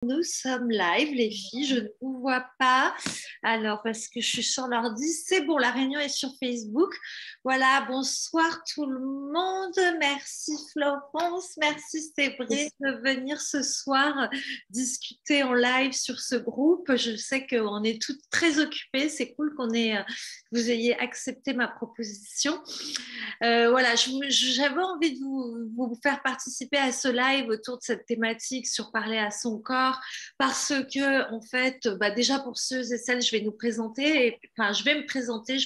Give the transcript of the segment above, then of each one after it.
Nous sommes live, les filles. Je ne vous vois pas. Alors, parce que je suis sur l'ordi, c'est bon, la réunion est sur Facebook. Voilà, bonsoir tout le monde. Merci Florence, merci Sébrine de venir ce soir discuter en live sur ce groupe. Je sais qu'on est toutes très occupées. C'est cool vous ayez accepté ma proposition. Voilà, j'avais envie de vous faire participer à ce live autour de cette thématique sur parler à son corps, parce que, en fait, déjà pour ceux et celles, je vais nous présenter, je vais me présenter,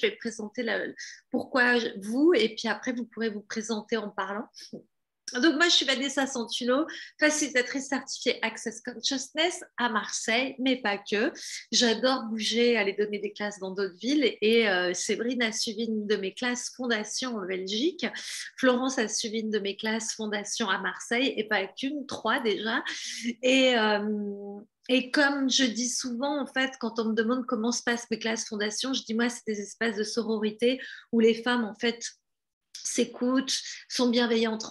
pourquoi vous, et puis après, vous pourrez vous présenter en parlant. Donc, moi, je suis Vanessa Santulo, facilitatrice certifiée Access Consciousness à Marseille, mais pas que. J'adore bouger, aller donner des classes dans d'autres villes. Et Séverine a suivi une de mes classes fondation en Belgique. Florence a suivi une de mes classes fondation à Marseille, et pas qu'une, 3 déjà. Et comme je dis souvent, en fait, quand on me demande comment se passent mes classes fondation, je dis moi, c'est des espaces de sororité où les femmes, en fait, s'écoutent, sont bienveillantes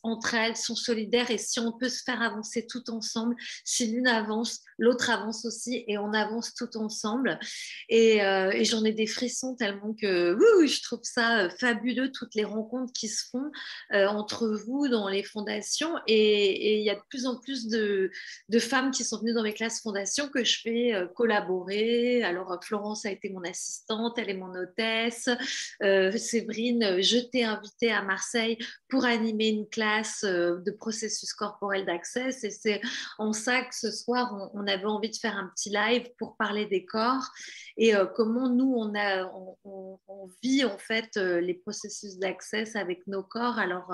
entre elles, sont solidaires, et si on peut se faire avancer tout ensemble, si l'une avance, l'autre avance aussi, et on avance tout ensemble. Et j'en ai des frissons tellement que je trouve ça fabuleux, toutes les rencontres qui se font entre vous dans les fondations. Et il y a de plus en plus de femmes qui sont venues dans mes classes fondations que je fais collaborer. Alors Florence a été mon assistante, elle est mon hôtesse. Séverine, je t'ai invitée à Marseille pour animer une classe de processus corporel d'accès. Et c'est en ça que ce soir, on avait envie de faire un petit live pour parler des corps et comment nous, on vit en fait les processus d'accès avec nos corps. Alors,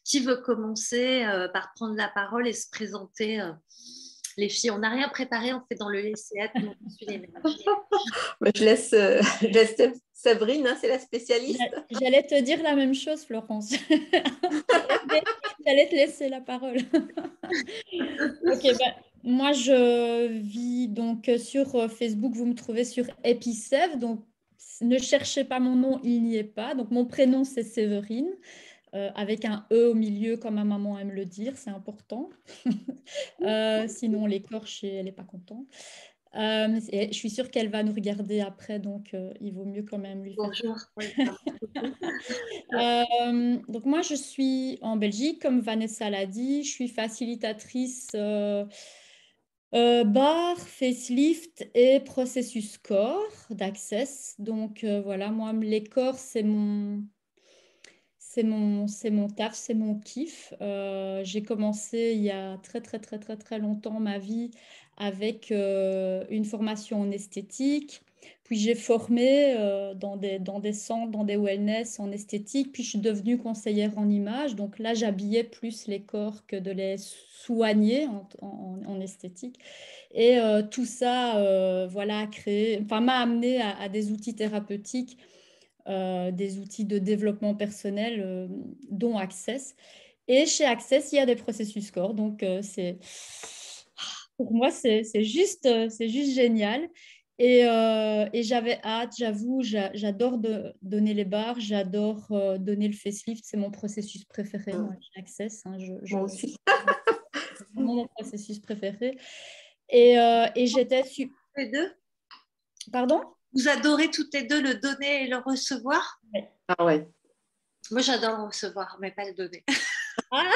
qui veut commencer par prendre la parole et se présenter les filles, on n'a rien préparé, on fait dans le laisser-être, nous on suit l'énergie. Je laisse Séverine, hein, c'est la spécialiste. J'allais te dire la même chose, Florence. J'allais te laisser la parole. Ok, moi je vis donc sur Facebook, vous me trouvez sur Episev, donc ne cherchez pas mon nom, il n'y est pas. Donc mon prénom c'est Séverine, avec un E au milieu comme ma maman aime le dire, c'est important. Sinon on l'écorche et elle n'est pas contente. Et je suis sûre qu'elle va nous regarder après, donc il vaut mieux quand même lui faire. Bonjour. Donc moi, je suis en Belgique, comme Vanessa l'a dit. Je suis facilitatrice barre, facelift et processus corps d'Access. Donc voilà, moi, les corps, c'est mon taf, c'est mon kiff. J'ai commencé il y a très, très, très, très, très longtemps ma vie avec une formation en esthétique. Puis j'ai formé dans des centres, dans des wellness en esthétique. Puis je suis devenue conseillère en image. Donc là, j'habillais plus les corps que de les soigner en esthétique. Et tout ça, voilà, m'a amené à des outils thérapeutiques, des outils de développement personnel, dont Access. Et chez Access, il y a des processus corps. Donc, pour moi, c'est juste génial. Et j'avais hâte, j'avoue, j'adore donner les barres, j'adore donner le facelift, c'est mon processus préféré, moi, chez Access. Hein, Moi aussi. c'est vraiment mon processus préféré. Et j'étais... Les deux. Pardon? Vous adorez toutes les deux le donner et le recevoir? Ah ouais. Moi, j'adore le recevoir, mais pas le donner. Ah.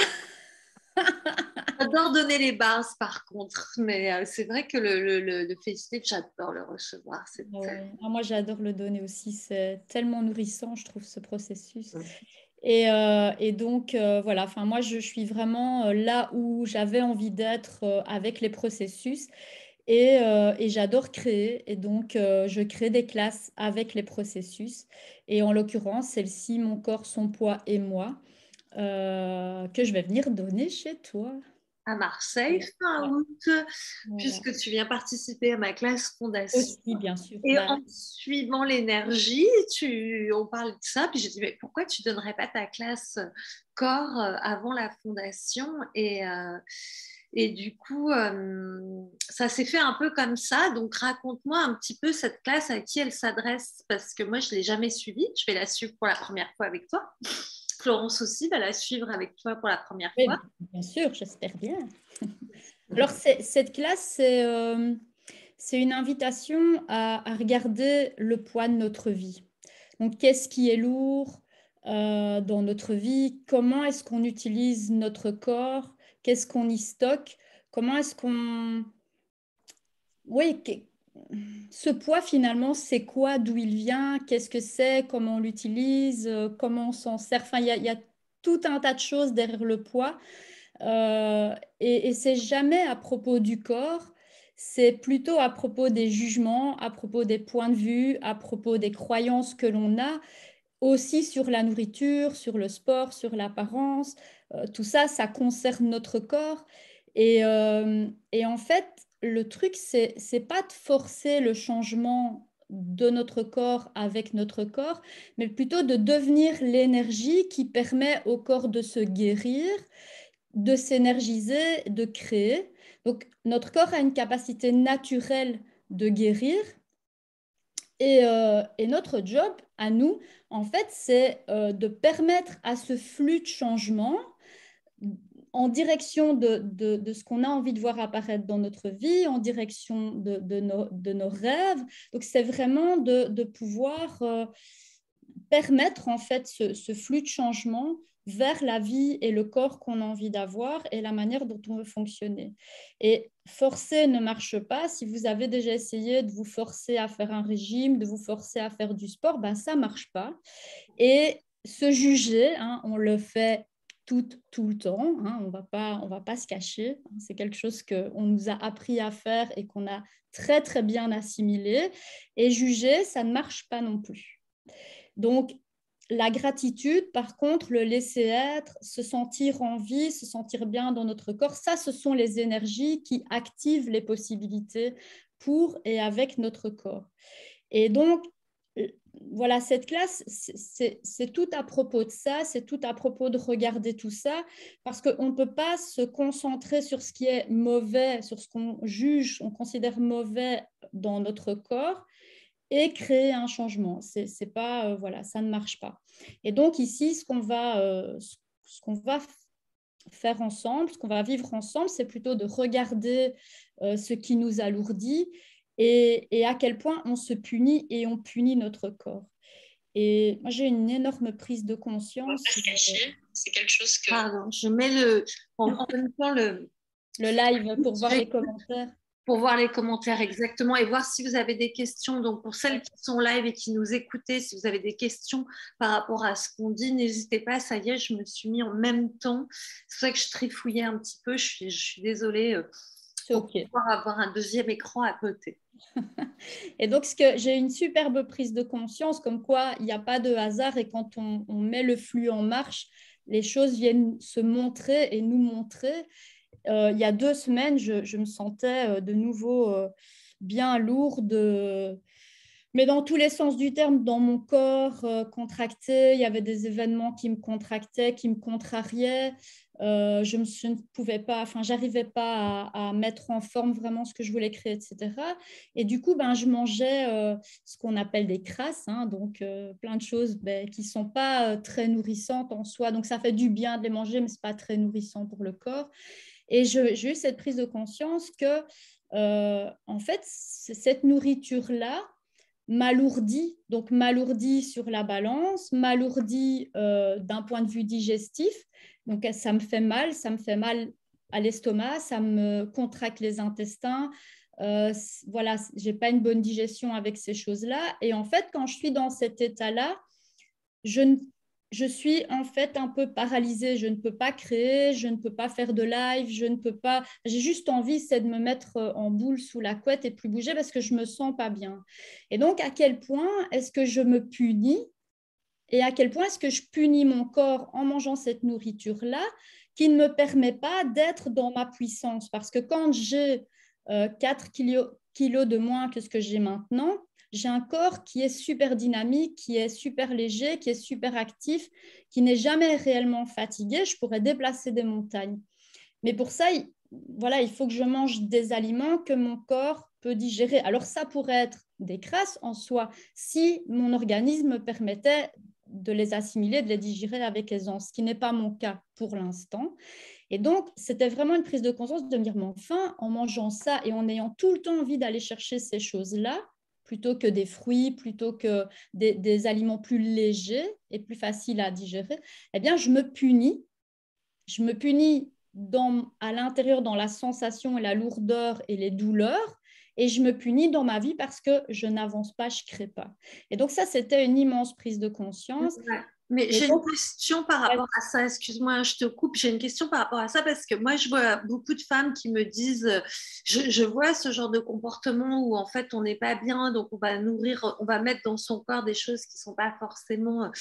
J'adore donner les bases, par contre, mais c'est vrai que le festif, j'adore le recevoir. Ouais. Moi, j'adore le donner aussi. C'est tellement nourrissant, je trouve, ce processus. Mm. Et donc, voilà, enfin, moi, je suis vraiment là où j'avais envie d'être avec les processus. Et j'adore créer. Et donc, je crée des classes avec les processus. Et en l'occurrence, celle-ci, Mon corps, son poids et moi, que je vais venir donner chez toi. À Marseille, fin août, Voilà. puisque tu viens participer à ma classe fondation. Aussi, bien sûr. Et en suivant l'énergie, on parle de ça, puis j'ai dit, mais pourquoi tu ne donnerais pas ta classe corps avant la fondation? Et du coup, ça s'est fait un peu comme ça. Donc, raconte-moi un petit peu cette classe, à qui elle s'adresse, parce que moi, je ne l'ai jamais suivie. Je vais la suivre pour la première fois avec toi. Florence aussi va la suivre avec toi pour la première fois. Bien sûr, j'espère bien. Alors, cette classe, c'est une invitation à regarder le poids de notre vie. Donc, qu'est-ce qui est lourd dans notre vie? Comment est-ce qu'on utilise notre corps? Qu'est-ce qu'on y stocke? Comment est-ce qu'on... Oui, ce poids, finalement, c'est quoi? D'où il vient? Qu'est-ce que c'est? Comment on l'utilise? Comment on s'en sert? Enfin, il y a tout un tas de choses derrière le poids. Et c'est jamais à propos du corps, c'est plutôt à propos des jugements, à propos des points de vue, à propos des croyances que l'on a, aussi sur la nourriture, sur le sport, sur l'apparence. Tout ça, ça concerne notre corps. Et en fait, le truc, c'est pas de forcer le changement de notre corps avec notre corps, mais plutôt de devenir l'énergie qui permet au corps de se guérir, de s'énergiser, de créer. Donc, notre corps a une capacité naturelle de guérir. Et notre job, à nous, en fait, c'est de permettre à ce flux de changement en direction de ce qu'on a envie de voir apparaître dans notre vie, en direction de nos rêves. Donc, c'est vraiment de pouvoir permettre, en fait, ce flux de changement vers la vie et le corps qu'on a envie d'avoir et la manière dont on veut fonctionner. Et forcer ne marche pas. Si vous avez déjà essayé de vous forcer à faire un régime, de vous forcer à faire du sport, ben ça ne marche pas. Et se juger, hein, on le fait tout le temps, hein, on va pas se cacher. C'est quelque chose qu'on nous a appris à faire et qu'on a très, très bien assimilé. Et juger, ça ne marche pas non plus. Donc, la gratitude, par contre, le laisser être, se sentir en vie, se sentir bien dans notre corps, ça, ce sont les énergies qui activent les possibilités pour et avec notre corps. Et donc, voilà, cette classe, c'est tout à propos de ça, c'est tout à propos de regarder tout ça, parce qu'on ne peut pas se concentrer sur ce qui est mauvais, sur ce qu'on juge, on considère mauvais dans notre corps, et créer un changement. C'est pas, voilà, ça ne marche pas. Et donc ici, ce qu'on va faire ensemble, ce qu'on va vivre ensemble, c'est plutôt de regarder ce qui nous alourdit et à quel point on se punit et on punit notre corps. Et moi, j'ai une énorme prise de conscience. C'est quelque chose que... Pardon, je mets en même temps le live pour voir les commentaires. Pour voir les commentaires exactement et voir si vous avez des questions. Donc, pour celles qui sont live et qui nous écoutez, si vous avez des questions par rapport à ce qu'on dit, n'hésitez pas. Ça y est, je me suis mis en même temps. C'est vrai que je trifouillais un petit peu. Je suis désolée. C'est OK. Pour pouvoir avoir un deuxième écran à côté. Et donc, j'ai une superbe prise de conscience comme quoi il n'y a pas de hasard et quand on met le flux en marche, les choses viennent se montrer et nous montrer. Il y a 2 semaines, je me sentais de nouveau bien lourde, mais dans tous les sens du terme, dans mon corps contracté. Il y avait des événements qui me contractaient, qui me contrariaient. Je ne pouvais pas, enfin, j'arrivais pas à mettre en forme vraiment ce que je voulais créer, etc. Et du coup, je mangeais ce qu'on appelle des crasses, hein, donc plein de choses qui ne sont pas très nourrissantes en soi. Donc, ça fait du bien de les manger, mais ce n'est pas très nourrissant pour le corps. Et j'ai eu cette prise de conscience que, en fait, cette nourriture-là m'alourdit, donc m'alourdit sur la balance, m'alourdit d'un point de vue digestif. Donc, ça me fait mal à l'estomac, ça me contracte les intestins. Voilà, je n'ai pas une bonne digestion avec ces choses-là. Et en fait, quand je suis dans cet état-là, je suis en fait un peu paralysée. Je ne peux pas créer, je ne peux pas faire de live, je ne peux pas. J'ai juste envie, c'est de me mettre en boule sous la couette et plus bouger parce que je ne me sens pas bien. Et donc, à quel point est-ce que je me punis et à quel point est-ce que je punis mon corps en mangeant cette nourriture-là qui ne me permet pas d'être dans ma puissance? Parce que quand j'ai 4 kilos de moins que ce que j'ai maintenant, j'ai un corps qui est super dynamique, qui est super léger, qui est super actif, qui n'est jamais réellement fatigué. Je pourrais déplacer des montagnes. Mais pour ça, voilà, il faut que je mange des aliments que mon corps peut digérer. Alors ça pourrait être des crasses en soi, si mon organisme me permettait de les assimiler, de les digérer avec aisance, ce qui n'est pas mon cas pour l'instant. Et donc, c'était vraiment une prise de conscience de me dire, mais enfin, en mangeant ça et en ayant tout le temps envie d'aller chercher ces choses-là, plutôt que des fruits, plutôt que des aliments plus légers et plus faciles à digérer, eh bien, je me punis. Je me punis à l'intérieur dans la sensation et la lourdeur et les douleurs, et je me punis dans ma vie parce que je n'avance pas, je ne crée pas. Et donc ça, c'était une immense prise de conscience. Ouais. Mais Et j'ai donc, une question par rapport à ça. Excuse-moi, je te coupe. J'ai une question par rapport à ça parce que moi, je vois beaucoup de femmes qui me disent, je vois ce genre de comportement où en fait, on n'est pas bien, donc on va nourrir, on va mettre dans son corps des choses qui ne sont pas forcément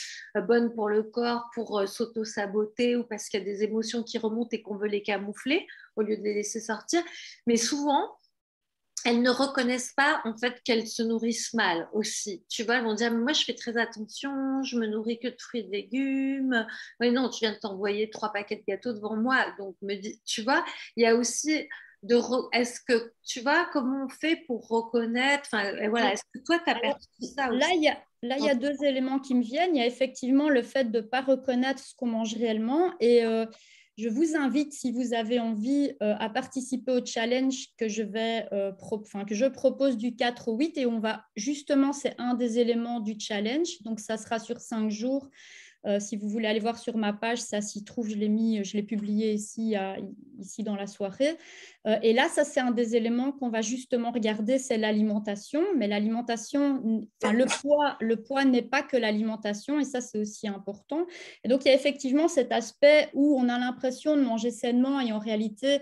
bonnes pour le corps, pour s'auto-saboter ou parce qu'il y a des émotions qui remontent et qu'on veut les camoufler au lieu de les laisser sortir. Mais souvent, elles ne reconnaissent pas en fait qu'elles se nourrissent mal aussi. Tu vois, elles vont dire, moi je fais très attention, je me nourris que de fruits et de légumes. Oui, non, tu viens de t'envoyer 3 paquets de gâteaux devant moi. Donc, me dis, tu vois, il y a aussi est-ce que tu vois comment on fait pour reconnaître, enfin, voilà, est-ce que toi tu as alors, perçu ça là, aussi? il y a deux éléments qui me viennent. Il y a effectivement le fait de ne pas reconnaître ce qu'on mange réellement. Et je vous invite, si vous avez envie, à participer au challenge que que je propose du 4 au 8. Et on va justement, c'est un des éléments du challenge. Donc, ça sera sur 5 jours. Si vous voulez aller voir sur ma page, ça s'y trouve, je l'ai publié ici dans la soirée. Et là, ça, c'est un des éléments qu'on va justement regarder, c'est l'alimentation. Mais l'alimentation, enfin, le poids n'est pas que l'alimentation, et ça, c'est aussi important. Et donc, il y a effectivement cet aspect où on a l'impression de manger sainement et en réalité,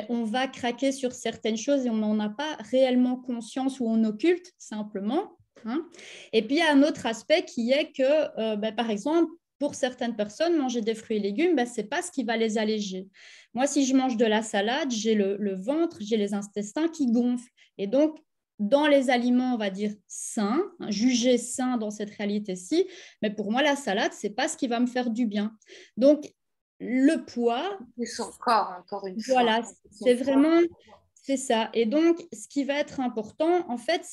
on va craquer sur certaines choses et on n'en a pas réellement conscience ou on occulte simplement. Hein. Et puis, il y a un autre aspect qui est que, par exemple, pour certaines personnes, manger des fruits et légumes, ce n'est pas ce qui va les alléger. Moi, si je mange de la salade, j'ai le ventre, j'ai les intestins qui gonflent. Et donc, dans les aliments, on va dire sains, jugés sains dans cette réalité-ci, mais pour moi, la salade, ce n'est pas ce qui va me faire du bien. Donc, le poids, C'est son corps, encore une fois. voilà, c'est vraiment, c'est ça. Et donc, ce qui va être important, en fait,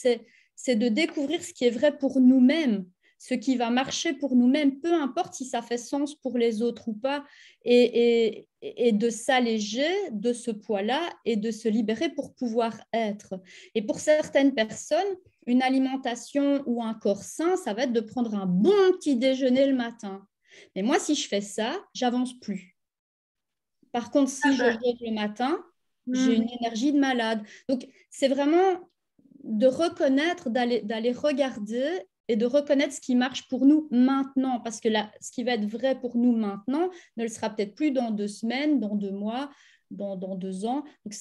c'est de découvrir ce qui est vrai pour nous-mêmes, ce qui va marcher pour nous-mêmes, peu importe si ça fait sens pour les autres ou pas, et de s'alléger de ce poids-là et de se libérer pour pouvoir être. Et pour certaines personnes, une alimentation ou un corps sain, ça va être de prendre un bon petit déjeuner le matin. Mais moi, si je fais ça, j'avance plus. Par contre, si je jette le matin, j'ai une énergie de malade. Donc, c'est vraiment de reconnaître, d'aller regarder et de reconnaître ce qui marche pour nous maintenant. Parce que là, ce qui va être vrai pour nous maintenant ne le sera peut-être plus dans 2 semaines, dans 2 mois, dans 2 ans. Donc,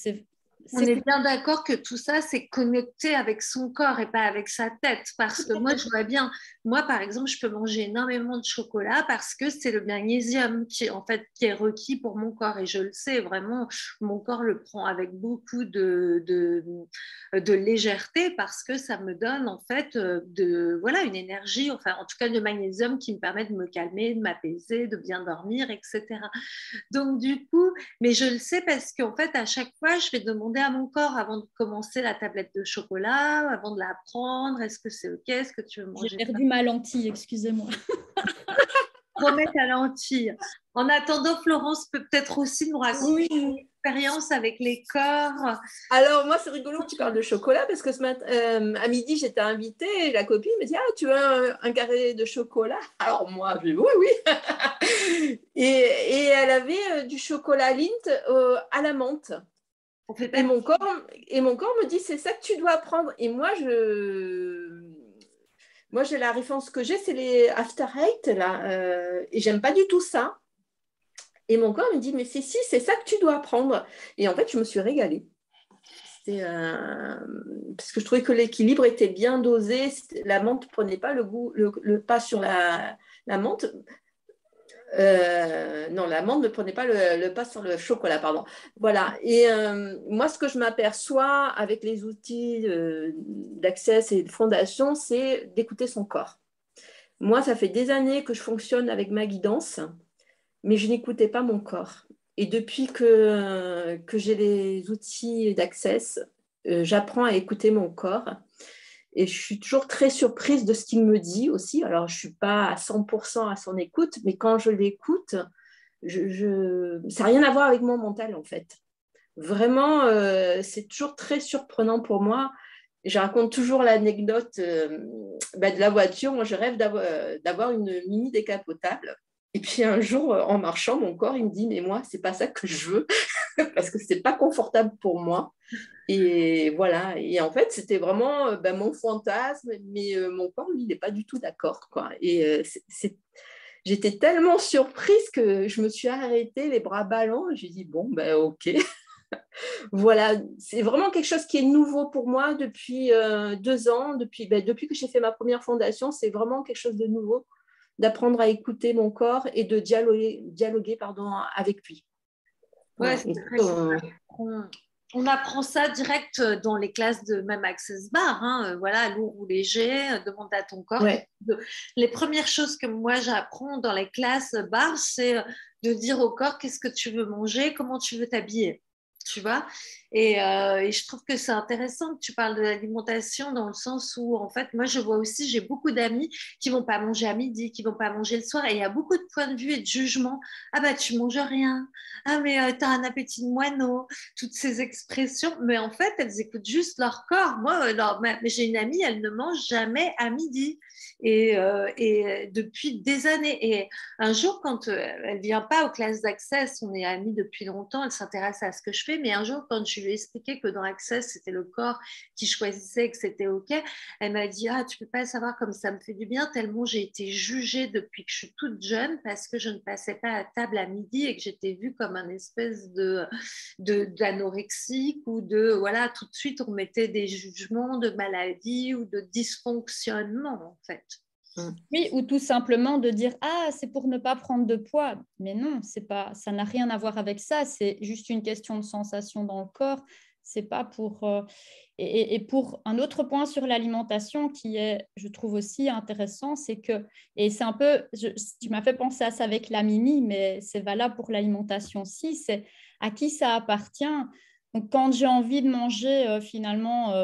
On est bien d'accord que tout ça, c'est connecté avec son corps et pas avec sa tête. Parce que moi, je vois bien, moi, par exemple, je peux manger énormément de chocolat parce que c'est le magnésium qui est requis pour mon corps. Et je le sais, vraiment, mon corps le prend avec beaucoup de légèreté parce que ça me donne, en fait, voilà, une énergie, enfin, en tout cas, le magnésium qui me permet de me calmer, de m'apaiser, de bien dormir, etc. Donc, du coup, mais je le sais parce qu'en fait, à chaque fois, je vais demander à mon corps avant de commencer la tablette de chocolat, avant de la prendre, est-ce que c'est OK, est-ce que tu veux j'ai manger ça? perdu ma lentille, excusez-moi. Remettre la lentille. En attendant, Florence peut peut-être aussi nous raconter son Oui. expérience avec les corps. Alors, moi, c'est rigolo que tu parles de chocolat parce que ce matin, à midi, j'étais invitée et la copine me dit, ah, tu veux un carré de chocolat? Alors, moi, je dis, oui, oui. Et elle avait du chocolat Lindt à la menthe. On fait pas Et mon corps me dit, c'est ça que tu dois prendre. Et moi, j'ai la référence que j'ai, c'est les After Eight, là. Et j'aime pas du tout ça. Et mon corps me dit, mais c'est ça que tu dois prendre. Et en fait, je me suis régalée. Parce que je trouvais que l'équilibre était bien dosé. La menthe ne prenait pas le goût, le pas sur la menthe. Non, la menthe ne prenait pas le pas sur le chocolat, pardon. Voilà. Et moi, ce que je m'aperçois avec les outils d'Access et de fondation, c'est d'écouter son corps. Moi, ça fait des années que je fonctionne avec ma guidance, mais je n'écoutais pas mon corps. Et depuis que j'ai les outils d'Access, j'apprends à écouter mon corps. Et je suis toujours très surprise de ce qu'il me dit aussi. Alors, je ne suis pas à 100% à son écoute, mais quand je l'écoute, ça n'a rien à voir avec mon mental, en fait. Vraiment, c'est toujours très surprenant pour moi. Je raconte toujours l'anecdote de la voiture. Moi, je rêve d'avoir une mini décapotable. Et puis un jour, en marchant, mon corps, il me dit, mais moi, c'est pas ça que je veux, parce que c'est pas confortable pour moi. Et voilà. Et en fait, c'était vraiment mon fantasme, mais mon corps, lui, il n'est pas du tout d'accord, quoi. Et j'étais tellement surprise que je me suis arrêtée, les bras ballants. J'ai dit, bon, ok. Voilà, c'est vraiment quelque chose qui est nouveau pour moi depuis 2 ans. Depuis que j'ai fait ma première fondation, c'est vraiment quelque chose de nouveau, d'apprendre à écouter mon corps et de dialoguer avec lui. Ouais, Voilà. c'est très super. On apprend ça direct dans les classes de même Access Bar, hein, voilà, lourd ou léger, demande à ton corps. Ouais. Les premières choses que moi j'apprends dans les classes bar, c'est de dire au corps qu'est-ce que tu veux manger, comment tu veux t'habiller, tu vois. Et je trouve que c'est intéressant que tu parles de l'alimentation dans le sens où, en fait, moi je vois aussi, j'ai beaucoup d'amis qui vont pas manger à midi, qui vont pas manger le soir, et il y a beaucoup de points de vue et de jugement. Ah bah tu manges rien, ah mais t'as un appétit de moineau, toutes ces expressions, mais en fait, elles écoutent juste leur corps. Moi, j'ai une amie, elle ne mange jamais à midi. Et depuis des années. Et un jour, quand elle ne vient pas aux classes d'Access, on est amis depuis longtemps, elle s'intéresse à ce que je fais, mais un jour, quand je lui ai expliqué que dans Access, c'était le corps qui choisissait, que c'était OK, elle m'a dit, ah, tu ne peux pas savoir comme ça me fait du bien, tellement j'ai été jugée depuis que je suis toute jeune parce que je ne passais pas à table à midi et que j'étais vue comme un espèce d'anorexique ou voilà, tout de suite on mettait des jugements de maladie ou de dysfonctionnement en fait. Oui, ou tout simplement de dire ah, c'est pour ne pas prendre de poids. Mais non, c'est pas, ça n'a rien à voir avec ça. C'est juste une question de sensation dans le corps. C'est pas pour. Et pour un autre point sur l'alimentation qui est, je trouve aussi intéressant, c'est que, et c'est un peu, tu m'as fait penser à ça avec la Mimi, mais c'est valable pour l'alimentation aussi, c'est à qui ça appartient. Donc, quand j'ai envie de manger finalement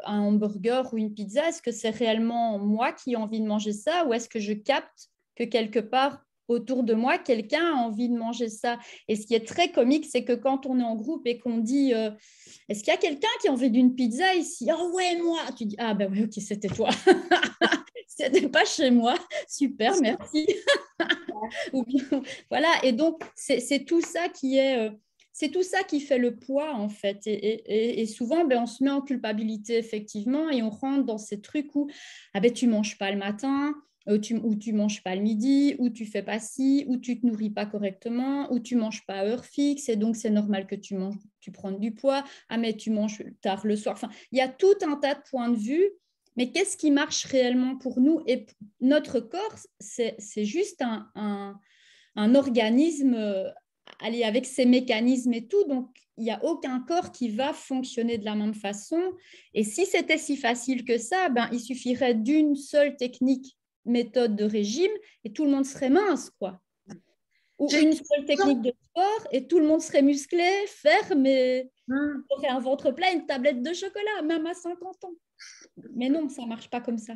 un hamburger ou une pizza, est-ce que c'est réellement moi qui ai envie de manger ça ou est-ce que je capte que quelque part autour de moi, quelqu'un a envie de manger ça? Et ce qui est très comique, c'est que quand on est en groupe et qu'on dit est-ce qu'il y a quelqu'un qui a envie d'une pizza ici? Oh ouais, moi! Tu dis ah ben oui, ok, c'était toi. C'était pas chez moi. Super, merci. Voilà, et donc c'est tout ça qui est. C'est tout ça qui fait le poids, en fait. Et souvent, on se met en culpabilité, effectivement, et on rentre dans ces trucs où tu ne manges pas le matin, ou tu ne manges pas le midi, ou tu ne fais pas ci, ou tu ne te nourris pas correctement, ou tu ne manges pas à heure fixe, et donc c'est normal que tu prennes du poids. Ah, mais tu manges tard le soir. Enfin, il y a tout un tas de points de vue. Mais qu'est-ce qui marche réellement pour nous? Et notre corps, c'est juste un organisme avec ses mécanismes et tout. Donc, il n'y a aucun corps qui va fonctionner de la même façon. Et si c'était si facile que ça, il suffirait d'une seule technique, méthode de régime, et tout le monde serait mince, quoi. Ou une seule technique de sport, et tout le monde serait musclé, ferme, et aurait un ventre plein, une tablette de chocolat, même à 50 ans. Mais non, ça ne marche pas comme ça.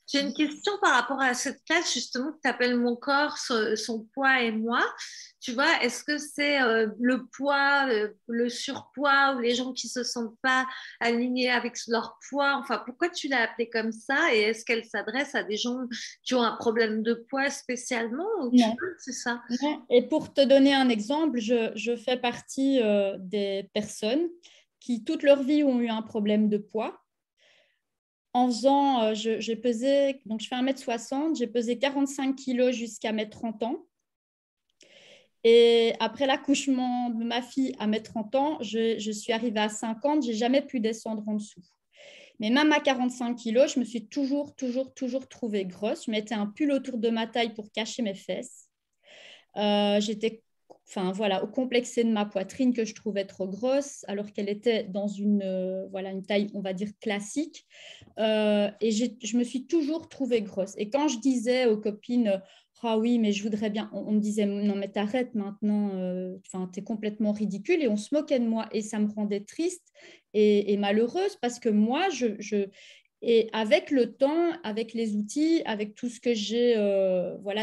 J'ai une question par rapport à cette classe justement que tu appelles Mon corps, son poids et moi. Tu vois, est-ce que c'est le poids, le surpoids ou les gens qui ne se sentent pas alignés avec leur poids? Enfin, pourquoi tu l'as appelée comme ça? Et est-ce qu'elle s'adresse à des gens qui ont un problème de poids spécialement? Non. C'est ça? Non. Et pour te donner un exemple, je fais partie des personnes qui toute leur vie ont eu un problème de poids. En faisant, j'ai pesé, donc je fais 1m60, j'ai pesé 45 kilos jusqu'à mes 30 ans. Et après l'accouchement de ma fille à mes 30 ans, je suis arrivée à 50, je n'ai jamais pu descendre en dessous. Mais même à 45 kilos, je me suis toujours trouvée grosse. Je mettais un pull autour de ma taille pour cacher mes fesses. J'étais complexée de ma poitrine que je trouvais trop grosse, alors qu'elle était dans une taille, on va dire, classique. Et je me suis toujours trouvée grosse. Et quand je disais aux copines, ah oui, mais je voudrais bien, on me disait, non, mais t'arrêtes maintenant, t'es complètement ridicule. Et on se moquait de moi. Et ça me rendait triste et malheureuse parce que moi, Et avec le temps, avec les outils, avec tout ce que j'ai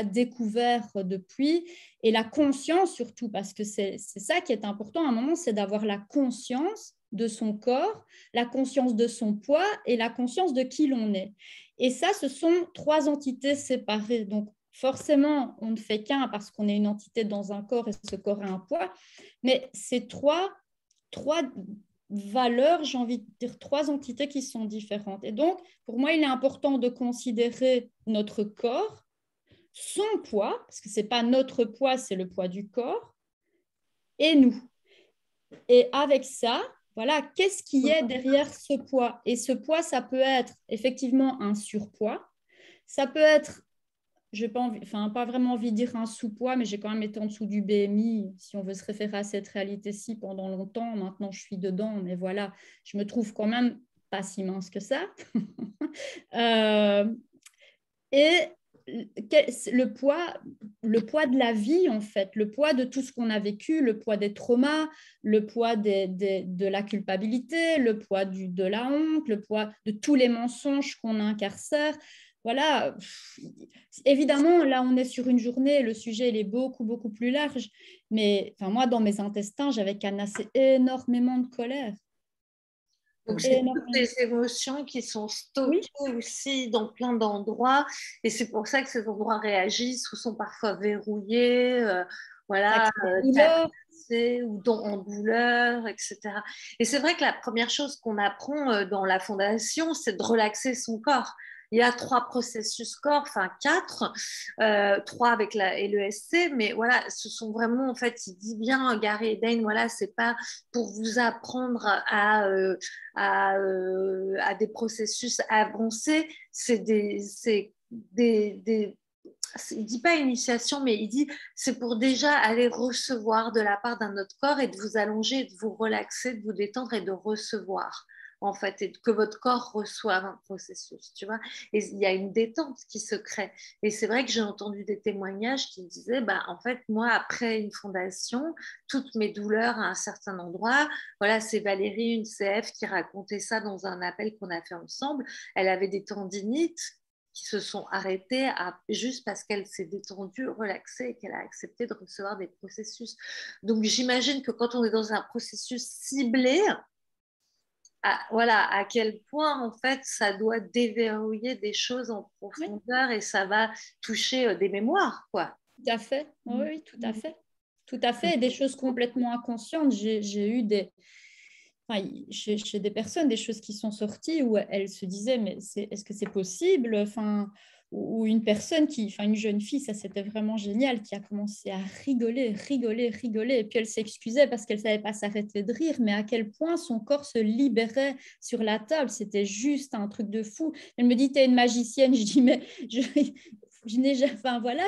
découvert depuis, et la conscience surtout, parce que c'est ça qui est important à un moment, c'est d'avoir la conscience de son corps, la conscience de son poids et la conscience de qui l'on est. Et ça, ce sont 3 entités séparées. Donc, forcément, on ne fait qu'un parce qu'on est une entité dans un corps et ce corps a un poids, mais c'est trois valeurs, j'ai envie de dire 3 entités qui sont différentes. Et donc, pour moi, il est important de considérer notre corps, son poids, parce que ce n'est pas notre poids, c'est le poids du corps, et nous. Et avec ça, voilà, qu'est-ce qui est derrière ce poids? Et ce poids, ça peut être effectivement un surpoids, ça peut être, je n'ai pas vraiment envie de dire un sous-poids, mais j'ai quand même été en dessous du BMI, si on veut se référer à cette réalité-ci pendant longtemps. Maintenant, je suis dedans, mais voilà, je me trouve quand même pas si mince que ça. Et le poids de la vie, en fait, le poids de tout ce qu'on a vécu, le poids des traumas, le poids de la culpabilité, le poids de la honte, le poids de tous les mensonges qu'on incarcère. Voilà, évidemment, là, on est sur une journée, le sujet, il est beaucoup, beaucoup plus large. Mais enfin, moi, dans mes intestins, j'avais canassé énormément de colère. Donc, c'est toutes des émotions qui sont stockées aussi dans plein d'endroits. Et c'est pour ça que ces endroits réagissent ou sont parfois verrouillés, taxés ou en douleur, etc. Et c'est vrai que la première chose qu'on apprend dans la fondation, c'est de relaxer son corps. Il y a 3 processus corps, enfin 4, 3 avec la LESC, mais voilà, ce sont vraiment, en fait, il dit bien, Gary Eden, voilà, c'est pas pour vous apprendre à des processus avancés, il ne dit pas initiation, mais il dit c'est pour déjà aller recevoir de la part d'un autre corps et de vous allonger, de vous relaxer, de vous détendre et de recevoir, en fait, et que votre corps reçoive un processus, tu vois. Et il y a une détente qui se crée. Et c'est vrai que j'ai entendu des témoignages qui disaient, en fait, moi, après une fondation, toutes mes douleurs à un certain endroit, voilà, c'est Valérie, une CF, qui racontait ça dans un appel qu'on a fait ensemble. Elle avait des tendinites qui se sont arrêtées juste parce qu'elle s'est détendue, relaxée et qu'elle a accepté de recevoir des processus. Donc, j'imagine que quand on est dans un processus ciblé, à quel point en fait ça doit déverrouiller des choses en profondeur et ça va toucher des mémoires, quoi. Tout à fait, oui, tout à fait. Tout à fait, et des choses complètement inconscientes. J'ai eu chez des personnes, des choses qui sont sorties où elles se disaient, mais est-ce que c'est possible? Ou une personne une jeune fille, ça c'était vraiment génial, qui a commencé à rigoler, et puis elle s'excusait parce qu'elle ne savait pas s'arrêter de rire, mais à quel point son corps se libérait sur la table, c'était juste un truc de fou. Elle me dit, t'es une magicienne, je dis, mais je n'ai jamais, voilà,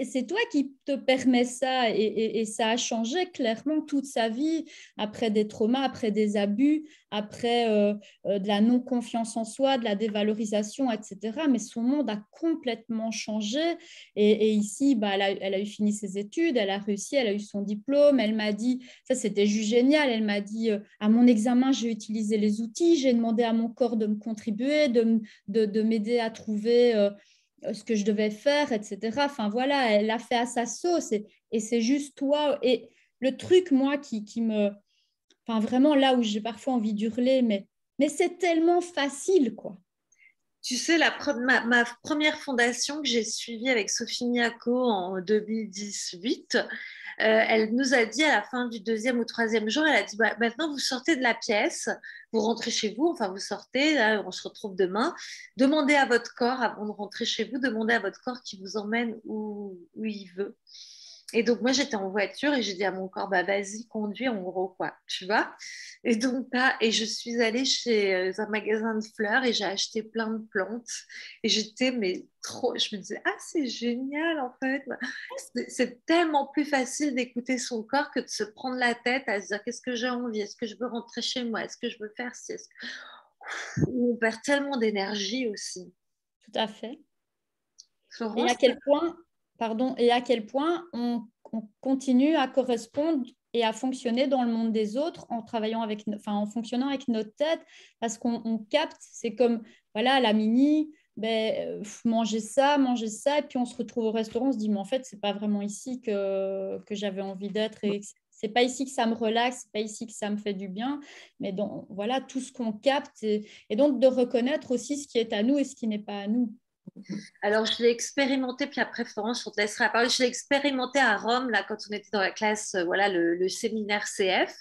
c'est toi qui te permets ça, et ça a changé clairement toute sa vie, après des traumas, après des abus, après de la non-confiance en soi, de la dévalorisation, etc. Mais son monde a complètement changé, et ici, elle a eu fini ses études, elle a réussi, elle a eu son diplôme, elle m'a dit, ça c'était juste génial, elle m'a dit, à mon examen, j'ai utilisé les outils, j'ai demandé à mon corps de me contribuer, de m'aider à trouver ce que je devais faire, etc. Enfin, voilà, elle l'a fait à sa sauce, et c'est juste toi. Et le truc, moi, qui me... Enfin, vraiment, là où j'ai parfois envie d'hurler, mais c'est tellement facile, quoi. Tu sais, ma première fondation que j'ai suivie avec Sophie Miako en 2018, elle nous a dit à la fin du 2e ou 3e jour, elle a dit, maintenant vous sortez de la pièce, vous rentrez chez vous, enfin vous sortez, là, on se retrouve demain, demandez à votre corps, avant de rentrer chez vous, demandez à votre corps qui vous emmène où il veut. Et donc, moi, j'étais en voiture et j'ai dit à mon corps, vas-y, conduis, en gros, quoi, tu vois. Et donc, je suis allée chez un magasin de fleurs et j'ai acheté plein de plantes. Et j'étais, mais trop, je me disais, c'est génial, en fait. C'est tellement plus facile d'écouter son corps que de se prendre la tête à se dire, qu'est-ce que j'ai envie? Est-ce que je veux rentrer chez moi? Est-ce que je veux faire ci? On perd tellement d'énergie aussi. Tout à fait. Florence, et à quel point on continue à correspondre et à fonctionner dans le monde des autres en travaillant avec, en fonctionnant avec notre tête, parce qu'on capte, c'est comme, voilà, la mini, manger ça, et puis on se retrouve au restaurant, on se dit, mais en fait, c'est pas vraiment ici que j'avais envie d'être, et c'est pas ici que ça me relaxe, c'est pas ici que ça me fait du bien, mais voilà, tout ce qu'on capte, et donc de reconnaître aussi ce qui est à nous et ce qui n'est pas à nous. Alors, je l'ai expérimenté, puis après, Florence, on te laissera la parole. Je l'ai expérimenté à Rome, là, quand on était dans la classe, voilà, le séminaire CF.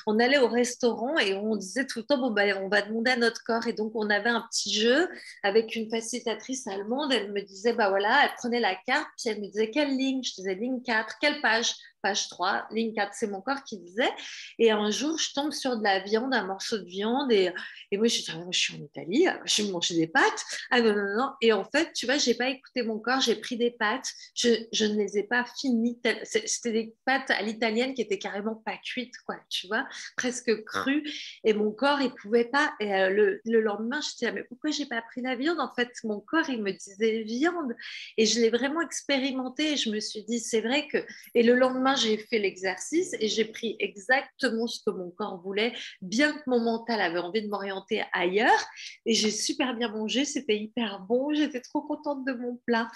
On allait au restaurant et on disait tout le temps, bon, ben, on va demander à notre corps. Et donc, on avait un petit jeu avec une facilitatrice allemande. Elle me disait, bah voilà, elle prenait la carte, puis elle me disait, quelle ligne? Je disais, ligne 4, quelle page? Page 3, ligne 4, c'est mon corps qui disait. Et un jour, je tombe sur de la viande, un morceau de viande. Et moi, je dis, ah, moi, je suis en Italie, je vais manger des pâtes. Ah non, non, non. Et en fait, tu vois, j'ai pas écouté mon corps, j'ai pris des pâtes, je ne les ai pas finies. C'était des pâtes à l'italienne qui étaient carrément pas cuites, quoi, tu vois, presque crues. Et mon corps, il pouvait pas. Et le lendemain, je disais, mais pourquoi j'ai pas pris la viande? En fait, mon corps, il me disait viande. Et je l'ai vraiment expérimenté et je me suis dit, c'est vrai que. Et le lendemain, j'ai fait l'exercice et j'ai pris exactement ce que mon corps voulait, bien que mon mental avait envie de m'orienter ailleurs. Et j'ai super bien mangé, c'était hyper bon, j'étais trop contente de mon plat.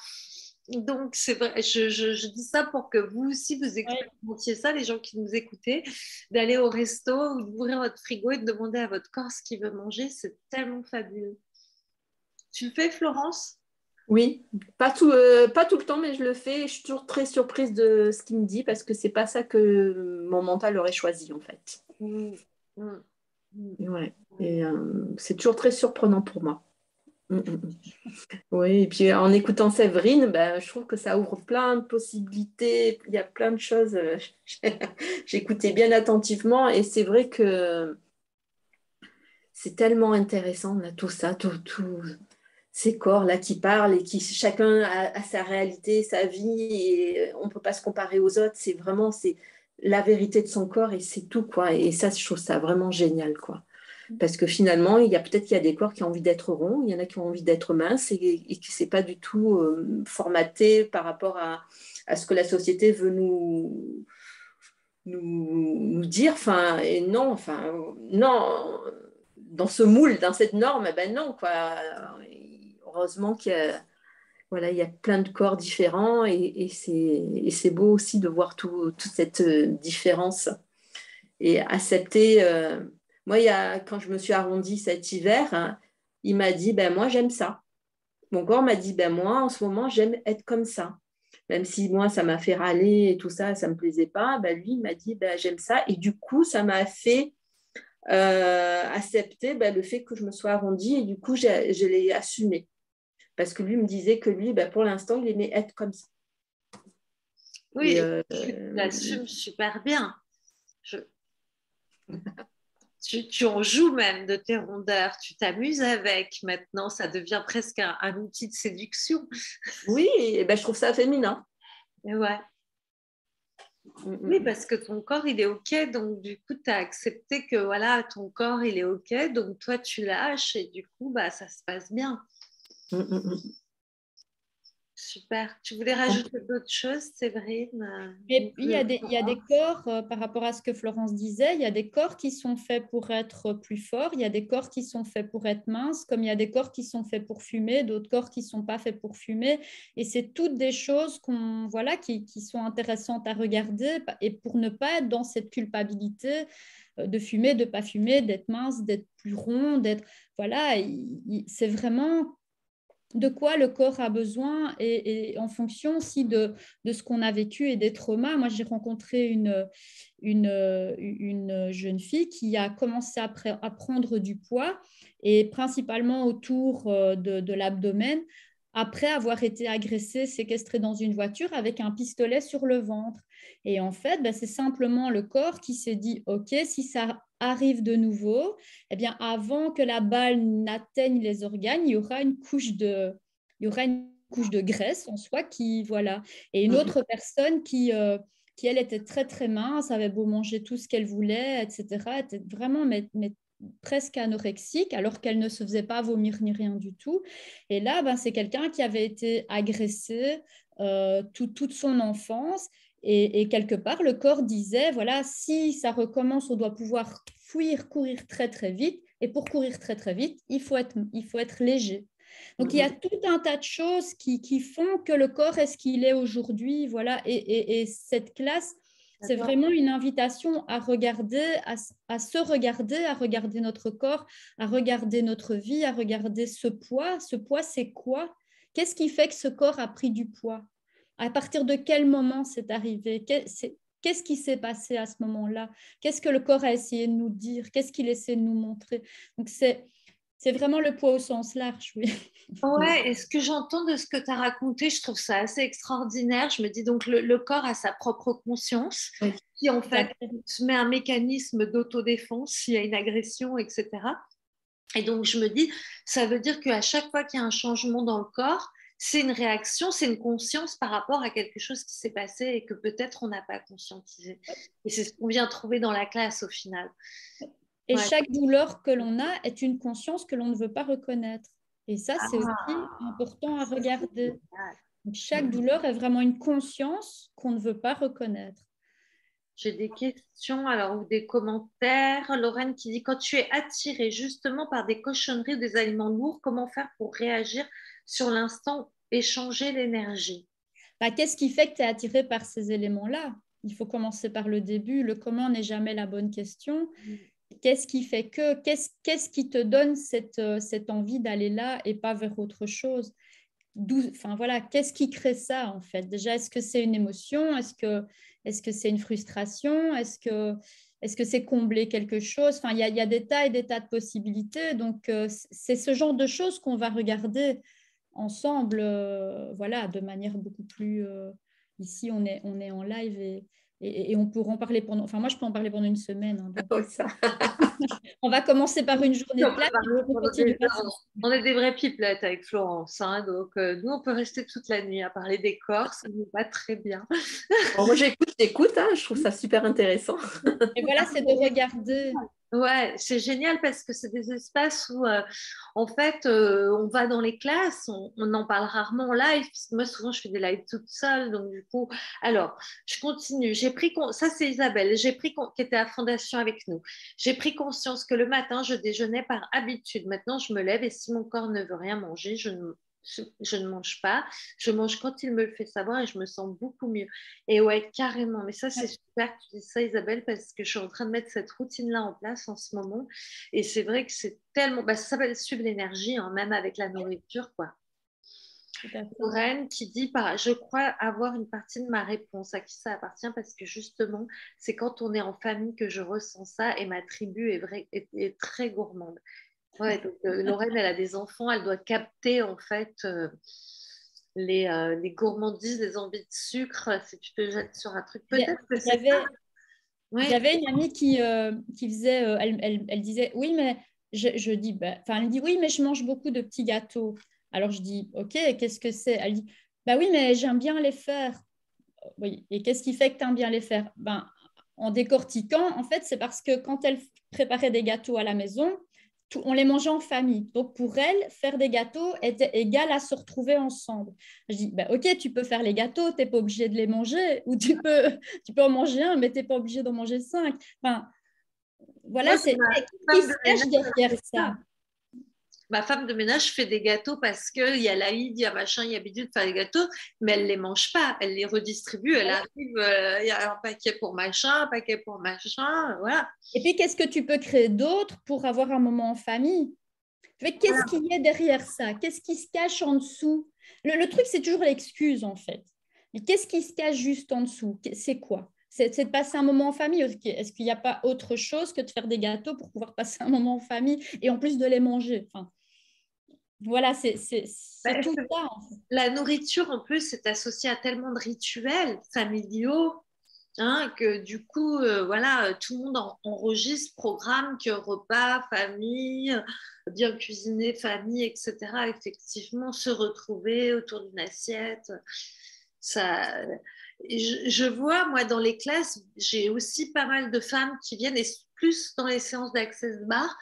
Donc, c'est vrai, je dis ça pour que vous aussi, vous expérimentiez ça, les gens qui nous écoutez, d'aller au resto ou d'ouvrir votre frigo et de demander à votre corps ce qu'il veut manger, c'est tellement fabuleux. Tu le fais, Florence? Oui, pas tout le temps, mais je le fais. Je suis toujours très surprise de ce qu'il me dit parce que c'est pas ça que mon mental aurait choisi en fait. Mmh, mmh, mmh. Ouais. Et c'est toujours très surprenant pour moi. Oui, et puis en écoutant Séverine, ben, je trouve que ça ouvre plein de possibilités. Il y a plein de choses. J'écoutais bien attentivement et c'est vrai que c'est tellement intéressant, là, tout ça, tout ces corps-là qui parlent et qui chacun a sa réalité, sa vie et on ne peut pas se comparer aux autres. C'est la vérité de son corps et c'est tout, quoi. Et ça, je trouve ça vraiment génial, quoi. Parce que finalement, peut-être qu'il y a des corps qui ont envie d'être ronds, il y en a qui ont envie d'être minces et que c'est pas du tout formaté par rapport à ce que la société veut nous dire. Enfin, et non, non, dans ce moule, dans cette norme, ben non, quoi. Heureusement voilà, il y a plein de corps différents et c'est beau aussi de voir toute cette différence et accepter. Moi, quand je me suis arrondie cet hiver, hein, il m'a dit, ben moi, j'aime ça. Mon corps m'a dit, ben moi, en ce moment, j'aime être comme ça. Même si moi, ça m'a fait râler et tout ça, ça ne me plaisait pas, ben lui, il m'a dit, ben j'aime ça. Et du coup, ça m'a fait accepter le fait que je me sois arrondie et du coup, je l'ai assumé. Parce que lui me disait que lui, ben, pour l'instant, il aimait être comme ça. Oui, tu l'assumes super bien. Tu en joues même de tes rondeurs, tu t'amuses avec. Maintenant, ça devient presque un outil de séduction. Oui, et ben, je trouve ça féminin. Et ouais. Oui, parce que ton corps, il est OK. Donc, du coup, tu as accepté que voilà, ton corps, il est OK. Donc, toi, tu lâches et du coup, bah, ça se passe bien. Super. Tu voulais rajouter d'autres choses, Séverine? Et puis, il y a des corps, par rapport à ce que Florence disait, il y a des corps qui sont faits pour être plus forts, il y a des corps qui sont faits pour être minces, comme il y a des corps qui sont faits pour fumer, d'autres corps qui ne sont pas faits pour fumer. Et c'est toutes des choses qui sont intéressantes à regarder et pour ne pas être dans cette culpabilité de fumer, de ne pas fumer, d'être mince, d'être plus rond, d'être... Voilà, c'est vraiment... de quoi le corps a besoin et en fonction aussi de ce qu'on a vécu et des traumas. Moi, j'ai rencontré une jeune fille qui a commencé à prendre du poids et principalement autour de l'abdomen après avoir été agressée, séquestrée dans une voiture avec un pistolet sur le ventre. Et en fait, c'est simplement le corps qui s'est dit, OK, si ça arrive de nouveau, eh bien, avant que la balle n'atteigne les organes, il y aura une couche de graisse en soi qui, voilà. Et une autre personne qui elle, était très, très mince, avait beau manger tout ce qu'elle voulait, etc., était vraiment mais presque anorexique, alors qu'elle ne se faisait pas vomir ni rien du tout. Et là, c'est quelqu'un qui avait été agressé toute son enfance Et quelque part, le corps disait, voilà, si ça recommence, on doit pouvoir fuir, courir très, très vite. Et pour courir très, très vite, il faut être léger. Donc, il y a tout un tas de choses qui font que le corps est ce qu'il est aujourd'hui. Voilà. Et cette classe, c'est vraiment une invitation à regarder, à se regarder, à regarder notre corps, à regarder notre vie, à regarder ce poids. Ce poids, c'est quoi? Qu'est-ce qui fait que ce corps a pris du poids? À partir de quel moment c'est arrivé? Qu'est-ce qui s'est passé à ce moment-là? Qu'est-ce que le corps a essayé de nous dire? Qu'est-ce qu'il essaie de nous montrer? Donc, c'est vraiment le poids au sens large, oui. Ouais, et ce que j'entends de ce que tu as raconté, je trouve ça assez extraordinaire. Je me dis donc le corps a sa propre conscience, Oui. qui en fait se met un mécanisme d'autodéfense s'il y a une agression, etc. Et donc je me dis, ça veut dire qu'à chaque fois qu'il y a un changement dans le corps, c'est une réaction, c'est une conscience par rapport à quelque chose qui s'est passé et que peut-être on n'a pas conscientisé. Et c'est ce qu'on vient trouver dans la classe au final. Et Ouais. chaque douleur que l'on a est une conscience que l'on ne veut pas reconnaître. Et ça, c'est aussi important à regarder. Donc, chaque douleur est vraiment une conscience qu'on ne veut pas reconnaître. J'ai des questions alors, ou des commentaires. Lorraine qui dit, quand tu es attirée justement par des cochonneries ou des aliments lourds, comment faire pour réagir sur l'instant et changer l'énergie? Qu'est-ce qui fait que tu es attiré par ces éléments-là? Il faut commencer par le début. Le comment n'est jamais la bonne question. Qu'est-ce qui fait que, qu'est-ce qui te donne cette envie d'aller là et pas vers autre chose? Enfin, voilà, qu'est-ce qui crée ça en fait? Déjà, est-ce que c'est une émotion? Est-ce que c'est une frustration? Est-ce que c'est combler quelque chose? Enfin, il y a des tas et des tas de possibilités. Donc, c'est ce genre de choses qu'on va regarder ensemble, voilà, de manière beaucoup plus... ici, on est en live et on pourra en parler pendant... Enfin, moi, je peux en parler pendant une semaine. Hein, donc... Oui, ça. On va commencer par une journée de classe. On est des vrais pipelettes avec Florence, hein, donc nous on peut rester toute la nuit à parler des corps, ça nous va très bien. Bon, moi j'écoute, hein, je trouve ça super intéressant. Et voilà, c'est de regarder. Ouais, c'est génial parce que c'est des espaces où, en fait, on va dans les classes, on en parle rarement en live, parce que moi, souvent, je fais des lives toute seule, donc du coup, alors, je continue. Ça, c'est Isabelle, qui était à Fondation avec nous. J'ai pris conscience que le matin, je déjeunais par habitude. Maintenant, je me lève et si mon corps ne veut rien manger, je ne mange pas. Je mange quand il me le fait savoir et je me sens beaucoup mieux. Et ouais, carrément. Mais ça, c'est super que tu dis ça, Isabelle, parce que je suis en train de mettre cette routine-là en place en ce moment. Et c'est vrai que c'est tellement... ça s'appelle suivre l'énergie, hein, même avec la nourriture, quoi. Lorraine qui dit, je crois avoir une partie de ma réponse. À qui ça appartient? Parce que justement, c'est quand on est en famille que je ressens ça et ma tribu est très gourmande. Ouais, donc, Lorraine, elle a des enfants, elle doit capter en fait les gourmandises, les envies de sucre. Si tu te jettes sur un truc, peut-être que c'est ça. Ouais. J'avais une amie qui faisait, elle disait, oui, mais je dis, elle dit, oui, mais je mange beaucoup de petits gâteaux. Alors je dis, ok, qu'est-ce que c'est? Elle dit, bah oui, mais j'aime bien les faire. Oui, et qu'est-ce qui fait que tu aimes bien les faire? En décortiquant, en fait, c'est parce que quand elle préparait des gâteaux à la maison, on les mangeait en famille. Donc, pour elle, faire des gâteaux était égal à se retrouver ensemble. Je dis, ok, tu peux faire les gâteaux, tu n'es pas obligé de les manger, ou tu peux en manger un, mais tu n'es pas obligé d'en manger 5. Enfin, voilà, c'est qui se cache derrière ça. Ma femme de ménage fait des gâteaux parce qu'il y a l'Aïd, il y a machin, il y a bidule de faire des gâteaux, mais elle ne les mange pas, elle les redistribue, elle arrive, il y a un paquet pour machin, un paquet pour machin, voilà. Et puis, qu'est-ce que tu peux créer d'autre pour avoir un moment en famille? Qu'est-ce qu'il y a derrière ça? Qu'est-ce qui se cache en dessous? Le truc, c'est toujours l'excuse, en fait. Mais qu'est-ce qui se cache juste en dessous? C'est quoi? C'est de passer un moment en famille. Est-ce qu'il n'y a pas autre chose que de faire des gâteaux pour pouvoir passer un moment en famille et en plus de les manger? Enfin, voilà, c'est tout ça. En fait. La nourriture, en plus, c'est associé à tellement de rituels familiaux. Hein, que du coup, voilà, tout le monde enregistre, programme que repas, famille, bien cuisiner, famille, etc. Effectivement, se retrouver autour d'une assiette. Ça, je vois, moi, dans les classes, j'ai aussi pas mal de femmes qui viennent, et plus dans les séances d'Access Bar,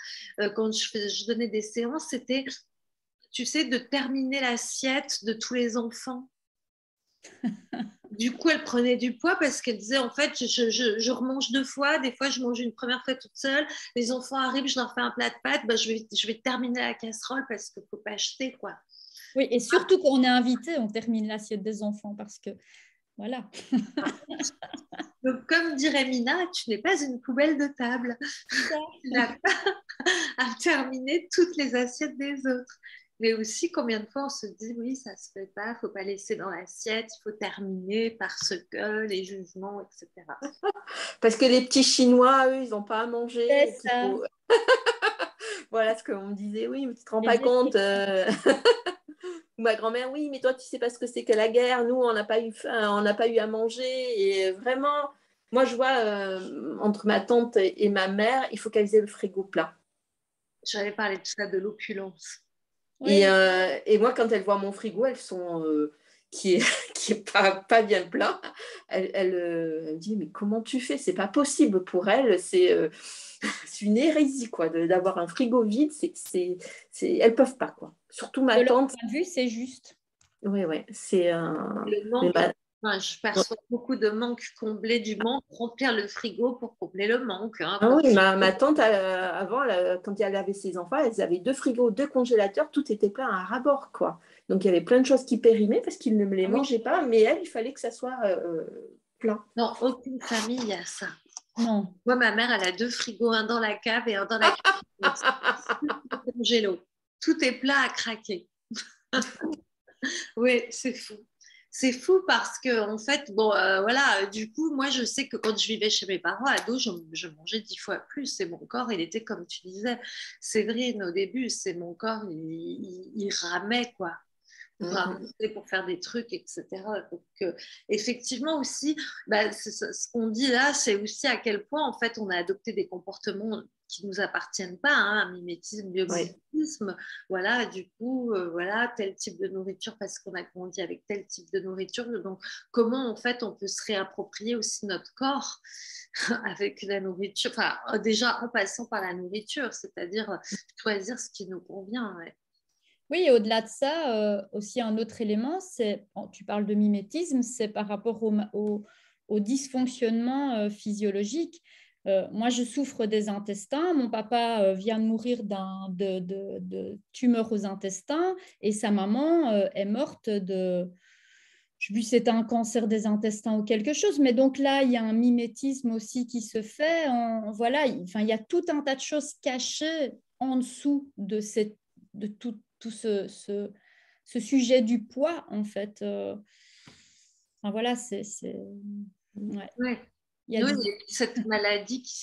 quand je donnais des séances, c'était, tu sais, de terminer l'assiette de tous les enfants. du coup, elle prenait du poids parce qu'elle disait, en fait, je remange 2 fois. Des fois, je mange une première fois toute seule. Les enfants arrivent, je leur fais un plat de pâtes. Ben, je vais terminer la casserole parce qu'il ne faut pas jeter, quoi. Oui, et surtout quand on est invité, on termine l'assiette des enfants parce que, voilà. Donc, comme dirait Mina, tu n'es pas une poubelle de table. Tu n'as pas à terminer toutes les assiettes des autres. Mais aussi, combien de fois on se dit, oui, ça ne se fait pas, il ne faut pas laisser dans l'assiette, il faut terminer parce que les jugements, etc. Parce que les petits Chinois, eux, ils n'ont pas à manger. C'est ça. Voilà ce qu'on me disait. Oui, mais tu ne te rends pas Les compte. Ma grand-mère, oui, mais toi, tu sais pas ce que c'est que la guerre. Nous, on n'a pas eu faim, on n'a pas eu à manger. Et vraiment, moi, je vois entre ma tante et ma mère, il faut qu'elles aient le frigo plein. J'avais parlé de ça, de l'opulence. Oui. Et moi, quand elles voient mon frigo, elles sont qui est, qui est pas bien plein. Elle me dit, mais comment tu fais? C'est pas possible pour elles. C'est une hérésie, quoi, d'avoir un frigo vide. Elles peuvent pas, quoi. Surtout ma De leur tante. point de vue, c'est juste. Oui, ouais, c'est un. Le manque, enfin, je perçois beaucoup de manque comblé du manque, remplir le frigo pour combler le manque. Hein, Ah oui, ma tante, avant, quand elle avait ses enfants, elles avaient 2 frigos, 2 congélateurs, tout était plein à ras-bord, quoi. Donc, il y avait plein de choses qui périmaient parce qu'ils ne me les mangeaient pas, mais elle, il fallait que ça soit plein. Dans aucune famille, il y a ça. Non. Moi, ma mère, elle a 2 frigos, un dans la cave et un dans la cuisine. Congélo. Tout est plein à craquer. Oui, c'est fou. C'est fou parce que, en fait, bon, voilà, du coup, moi, je sais que quand je vivais chez mes parents, ado, je mangeais 10 fois plus. C'est mon corps, il était comme tu disais, Séverine, au début, c'est mon corps, il ramait, quoi. Pour faire des trucs, etc. Donc, effectivement aussi, bah, ce qu'on dit là, c'est aussi à quel point en fait on a adopté des comportements qui nous appartiennent pas, hein, un mimétisme, biomimétisme, voilà, du coup, voilà, tel type de nourriture parce qu'on a grandi avec tel type de nourriture. Donc, comment en fait on peut se réapproprier aussi notre corps avec la nourriture, enfin, déjà en passant par la nourriture, c'est-à-dire choisir ce qui nous convient. Ouais. Oui, et au-delà de ça, aussi un autre élément, tu parles de mimétisme, c'est par rapport au dysfonctionnement physiologique. Moi, je souffre des intestins. Mon papa vient de mourir de tumeur aux intestins et sa maman est morte de, je sais plus si c'était un cancer des intestins ou quelque chose. Mais donc là, il y a un mimétisme aussi qui se fait. Voilà, il y a tout un tas de choses cachées en dessous de tout ce sujet du poids, en fait. Enfin, voilà, ouais. Ouais. Il y a Oui, cette maladie qui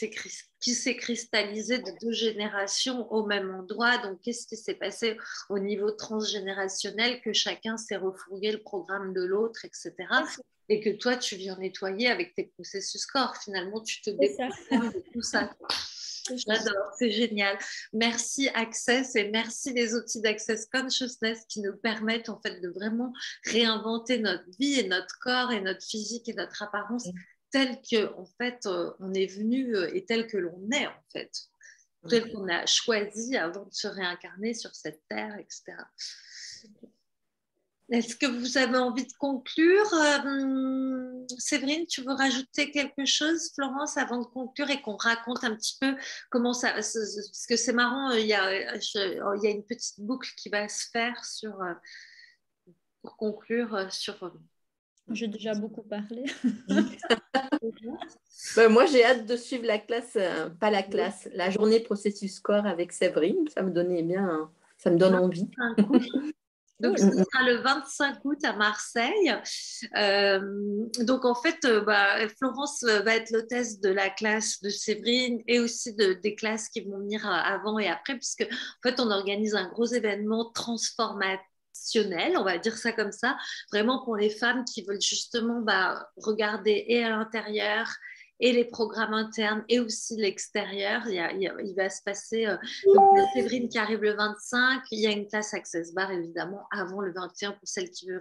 s'est cristallisée de 2 générations au même endroit. Donc, qu'est-ce qui s'est passé au niveau transgénérationnel que chacun s'est refourgué le programme de l'autre, etc. Et que toi, tu viens nettoyer avec tes processus corps. Finalement, tu te déprogrammes de tout ça. J'adore, c'est génial. Merci Access et merci les outils d'Access Consciousness qui nous permettent en fait de vraiment réinventer notre vie et notre corps et notre physique et notre apparence tel que en fait on est venu et tel que l'on est en fait, tel qu'on a choisi avant de se réincarner sur cette terre, etc. Est-ce que vous avez envie de conclure? Séverine, tu veux rajouter quelque chose, Florence, avant de conclure et qu'on raconte un petit peu comment ça... Parce que c'est marrant, il y a une petite boucle qui va se faire pour conclure sur... J'ai déjà beaucoup parlé. Moi, j'ai hâte de suivre la classe, pas la classe, la journée processus corps avec Séverine. Ça me donnait bien, ça me donne envie. Donc, ce sera le 25 août à Marseille. Donc, en fait, Florence va être l'hôtesse de la classe de Séverine et aussi des classes qui vont venir avant et après, puisque en fait, on organise un gros événement transformationnel, on va dire ça comme ça, vraiment pour les femmes qui veulent justement regarder et à l'intérieur et les programmes internes et aussi l'extérieur. Il va se passer, donc Séverine qui arrive le 25, il y a une classe Access Bar évidemment avant le 21 pour celle qui veut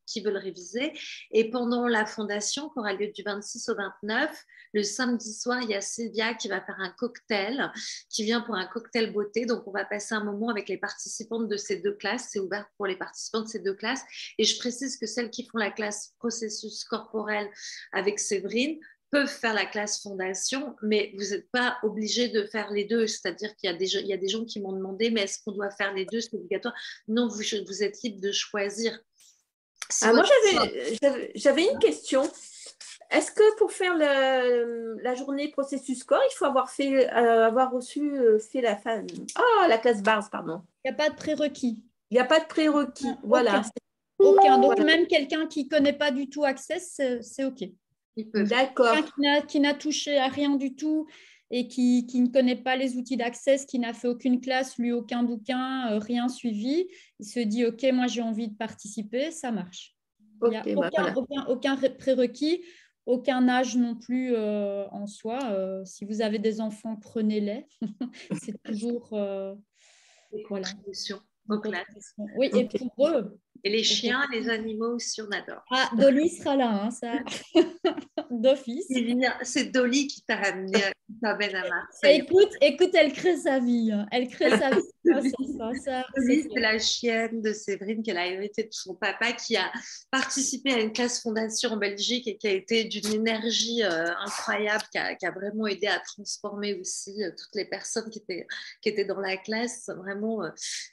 qui veulent réviser. Et pendant la fondation, qui aura lieu du 26 au 29, le samedi soir, il y a Sylvia qui va faire un cocktail, qui vient pour un cocktail beauté. Donc, on va passer un moment avec les participantes de ces deux classes. C'est ouvert pour les participants de ces deux classes. Et je précise que celles qui font la classe processus corporel avec Séverine peuvent faire la classe fondation, mais vous n'êtes pas obligé de faire les deux. C'est-à-dire qu'il y a des gens qui m'ont demandé, mais est-ce qu'on doit faire les deux, c'est obligatoire? Non, vous êtes libre de choisir. Moi, j'avais une question. Est-ce que pour faire la journée processus corps, il faut avoir reçu la classe base, pardon. Il n'y a pas de prérequis. Il n'y a pas de prérequis, voilà. Aucun. Donc, même quelqu'un qui ne connaît pas du tout Access, c'est OK. D'accord. Quelqu'un qui n'a touché à rien du tout et qui ne connaît pas les outils d'Access, qui n'a fait aucune classe, lu aucun bouquin, rien suivi, il se dit « OK, moi, j'ai envie de participer », ça marche. Il n'y a aucun prérequis, aucun âge non plus en soi. Si vous avez des enfants, prenez-les. C'est toujours… voilà. Oui, et pour eux… Et les chiens, les animaux aussi, on adore. Ah, Dolly sera là, hein, ça, d'office. C'est Dolly qui t'a amené à Marseille. Écoute, elle crée sa vie. Elle crée sa vie. Dolly, c'est la chienne de Séverine qu'elle a héritée de son papa, qui a participé à une classe fondation en Belgique et qui a été d'une énergie incroyable, qui a vraiment aidé à transformer aussi toutes les personnes qui étaient dans la classe. Vraiment,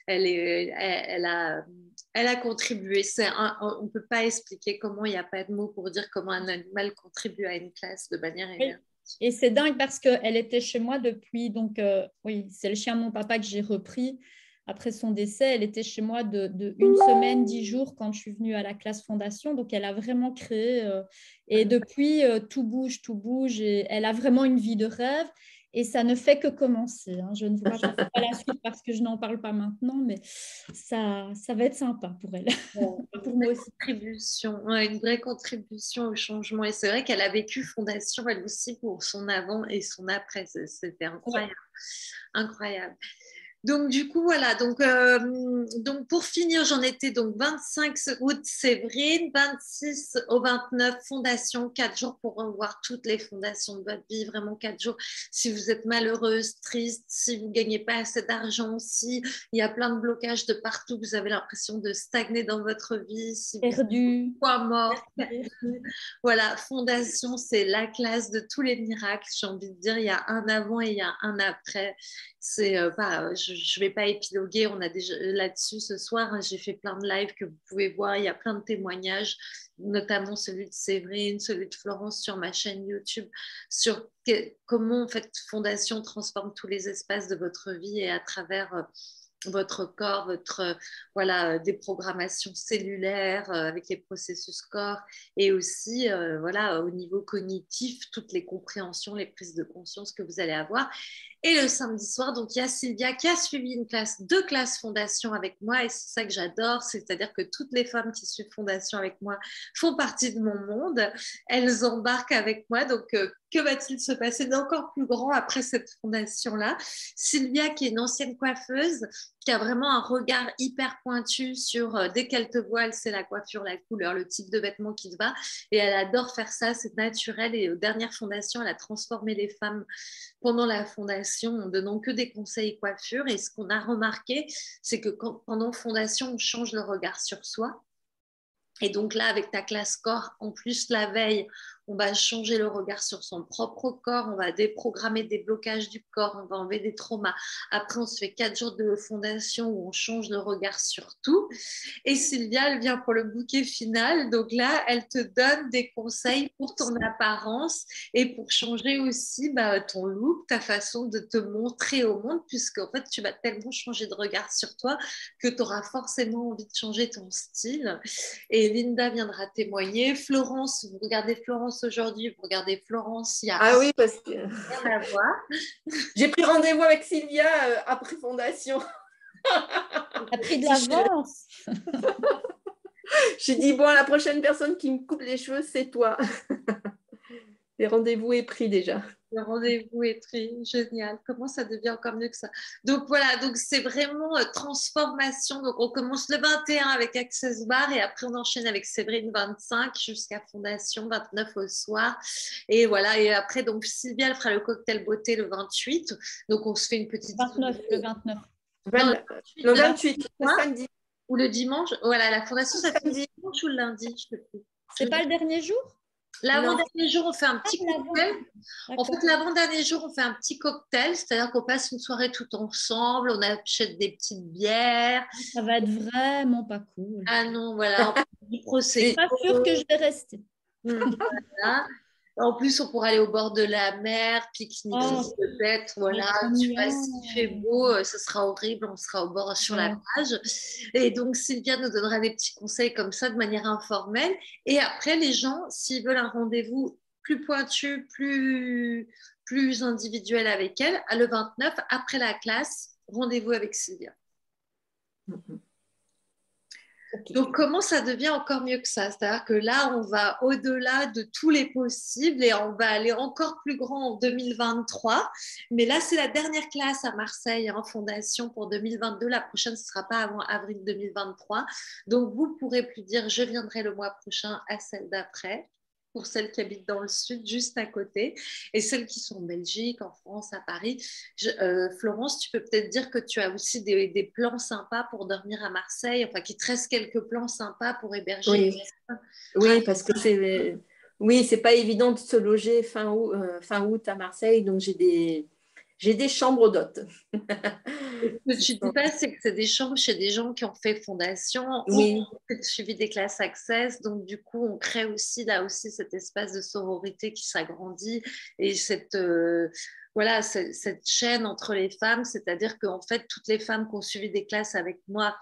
elle a contribué. On ne peut pas expliquer comment, il n'y a pas de mots pour dire comment un animal contribue à une classe de manière énergique. Et c'est dingue parce qu'elle était chez moi depuis, donc oui, c'est le chien de mon papa que j'ai repris après son décès. Elle était chez moi de 1 semaine, 10 jours quand je suis venue à la classe fondation. Donc, elle a vraiment créé. Et depuis, tout bouge. Et elle a vraiment une vie de rêve. Et ça ne fait que commencer. Hein. Je ne vous raconte pas la suite parce que je n'en parle pas maintenant, mais ça va être sympa pour elle. Pour moi aussi. Une vraie contribution au changement. Et c'est vrai qu'elle a vécu fondation, elle aussi, pour son avant et son après. C'était incroyable. Ouais. Incroyable. Donc, du coup, voilà. Donc pour finir, j'en étais donc 25 août, Séverine, 26 au 29, Fondation, 4 jours pour revoir toutes les fondations de votre vie, vraiment 4 jours. Si vous êtes malheureuse, triste, si vous ne gagnez pas assez d'argent, si il y a plein de blocages de partout, vous avez l'impression de stagner dans votre vie, si perdu, mort, perdu. Voilà, Fondation, c'est la classe de tous les miracles. J'ai envie de dire, il y a un avant et il y a un après. C'est je ne vais pas épiloguer, on a déjà là-dessus ce soir, hein, j'ai fait plein de lives que vous pouvez voir, il y a plein de témoignages, notamment celui de Séverine, celui de Florence sur ma chaîne YouTube, sur comment en fait Fondation transforme tous les espaces de votre vie et à travers votre corps, des programmations cellulaires avec les processus corps et aussi au niveau cognitif, toutes les compréhensions, les prises de conscience que vous allez avoir. Et le samedi soir, donc il y a Sylvia qui a suivi deux classes Fondation avec moi et c'est ça que j'adore, c'est-à-dire que toutes les femmes qui suivent Fondation avec moi font partie de mon monde, elles embarquent avec moi, donc que va-t-il se passer d'encore plus grand après cette fondation-là? Sylvia, qui est une ancienne coiffeuse, qui a vraiment un regard hyper pointu sur dès qu'elle te voit, elle sait la coiffure, la couleur, le type de vêtements qui te va et elle adore faire ça, c'est naturel et aux dernières fondations, elle a transformé les femmes pendant la fondation en donnant que des conseils coiffure et ce qu'on a remarqué, c'est que pendant fondation, on change le regard sur soi. Et donc là, avec ta classe corps, en plus la veille, on va changer le regard sur son propre corps, on va déprogrammer des blocages du corps, on va enlever des traumas. Après, on se fait 4 jours de fondation où on change le regard sur tout. Et Sylvia, elle vient pour le bouquet final. Donc là, elle te donne des conseils pour ton apparence et pour changer aussi ton look, ta façon de te montrer au monde, puisque en fait, tu vas tellement changer de regard sur toi que tu auras forcément envie de changer ton style. Et Linda viendra témoigner. Florence, vous regardez Florence aujourd'hui, vous regardez Florence, il y a ah oui, parce que rien à voir. J'ai pris rendez-vous avec Sylvia après fondation. T'as pris de l'avance. J'ai dit, bon, la prochaine personne qui me coupe les cheveux, c'est toi. Le rendez-vous est pris déjà. Le rendez-vous est très génial. Comment ça devient encore mieux que ça? Donc voilà, donc c'est vraiment transformation. Donc on commence le 21 avec Access Bar et après on enchaîne avec Séverine 25 jusqu'à Fondation 29 au soir. Et voilà, et après donc Sylvia elle fera le cocktail beauté le 28. Donc on se fait une petite 29, le 29. Non, le 28, le samedi. Ou le dimanche. Voilà, la fondation, ça fait le Samedi. dimanche ou le lundi, je sais plus. C'est pas le dernier jour? L'avant-dernier jour, on fait un petit l'avant. cocktail. En D'accord. fait, l'avant-dernier jour, on fait un petit cocktail, c'est-à-dire qu'on passe une soirée tout ensemble, on achète des petites bières. Ça va être vraiment pas cool. Ah non, voilà, on fait du Je suis prosecco. pas sûre que je vais rester. Voilà. En plus, on pourra aller au bord de la mer, pique-nique Oh, peut-être, voilà. trop Tu vois, mignon. s'il fait beau, ce sera horrible, on sera au bord sur la Ouais. plage. Et donc, Sylvia nous donnera des petits conseils comme ça de manière informelle. Et après, les gens, s'ils veulent un rendez-vous plus pointu, plus individuel avec elle, à le 29, après la classe, rendez-vous avec Sylvia. Ok. Donc, comment ça devient encore mieux que ça? C'est-à-dire que là, on va au-delà de tous les possibles et on va aller encore plus grand en 2023. Mais là, c'est la dernière classe à Marseille en fondation pour 2022. La prochaine, ce ne sera pas avant avril 2023. Donc, vous pourrez plus dire je viendrai le mois prochain à celle d'après, pour celles qui habitent dans le sud, juste à côté, et celles qui sont en Belgique, en France, à Paris. Florence, tu peux peut-être dire que tu as aussi des plans sympas pour dormir à Marseille, enfin, qu'il te reste quelques plans sympas pour héberger. Oui, oui, parce que c'est pas évident de se loger fin août à Marseille, donc j'ai des chambres d'hôtes. Ce que tu ne dis pas, c'est que c'est des chambres chez des gens qui ont fait fondation ou Oui, qui ont fait suivi des classes Access. Donc, du coup, on crée aussi là aussi cet espace de sororité qui s'agrandit et voilà, cette chaîne entre les femmes. C'est-à-dire qu'en fait, toutes les femmes qui ont suivi des classes avec moi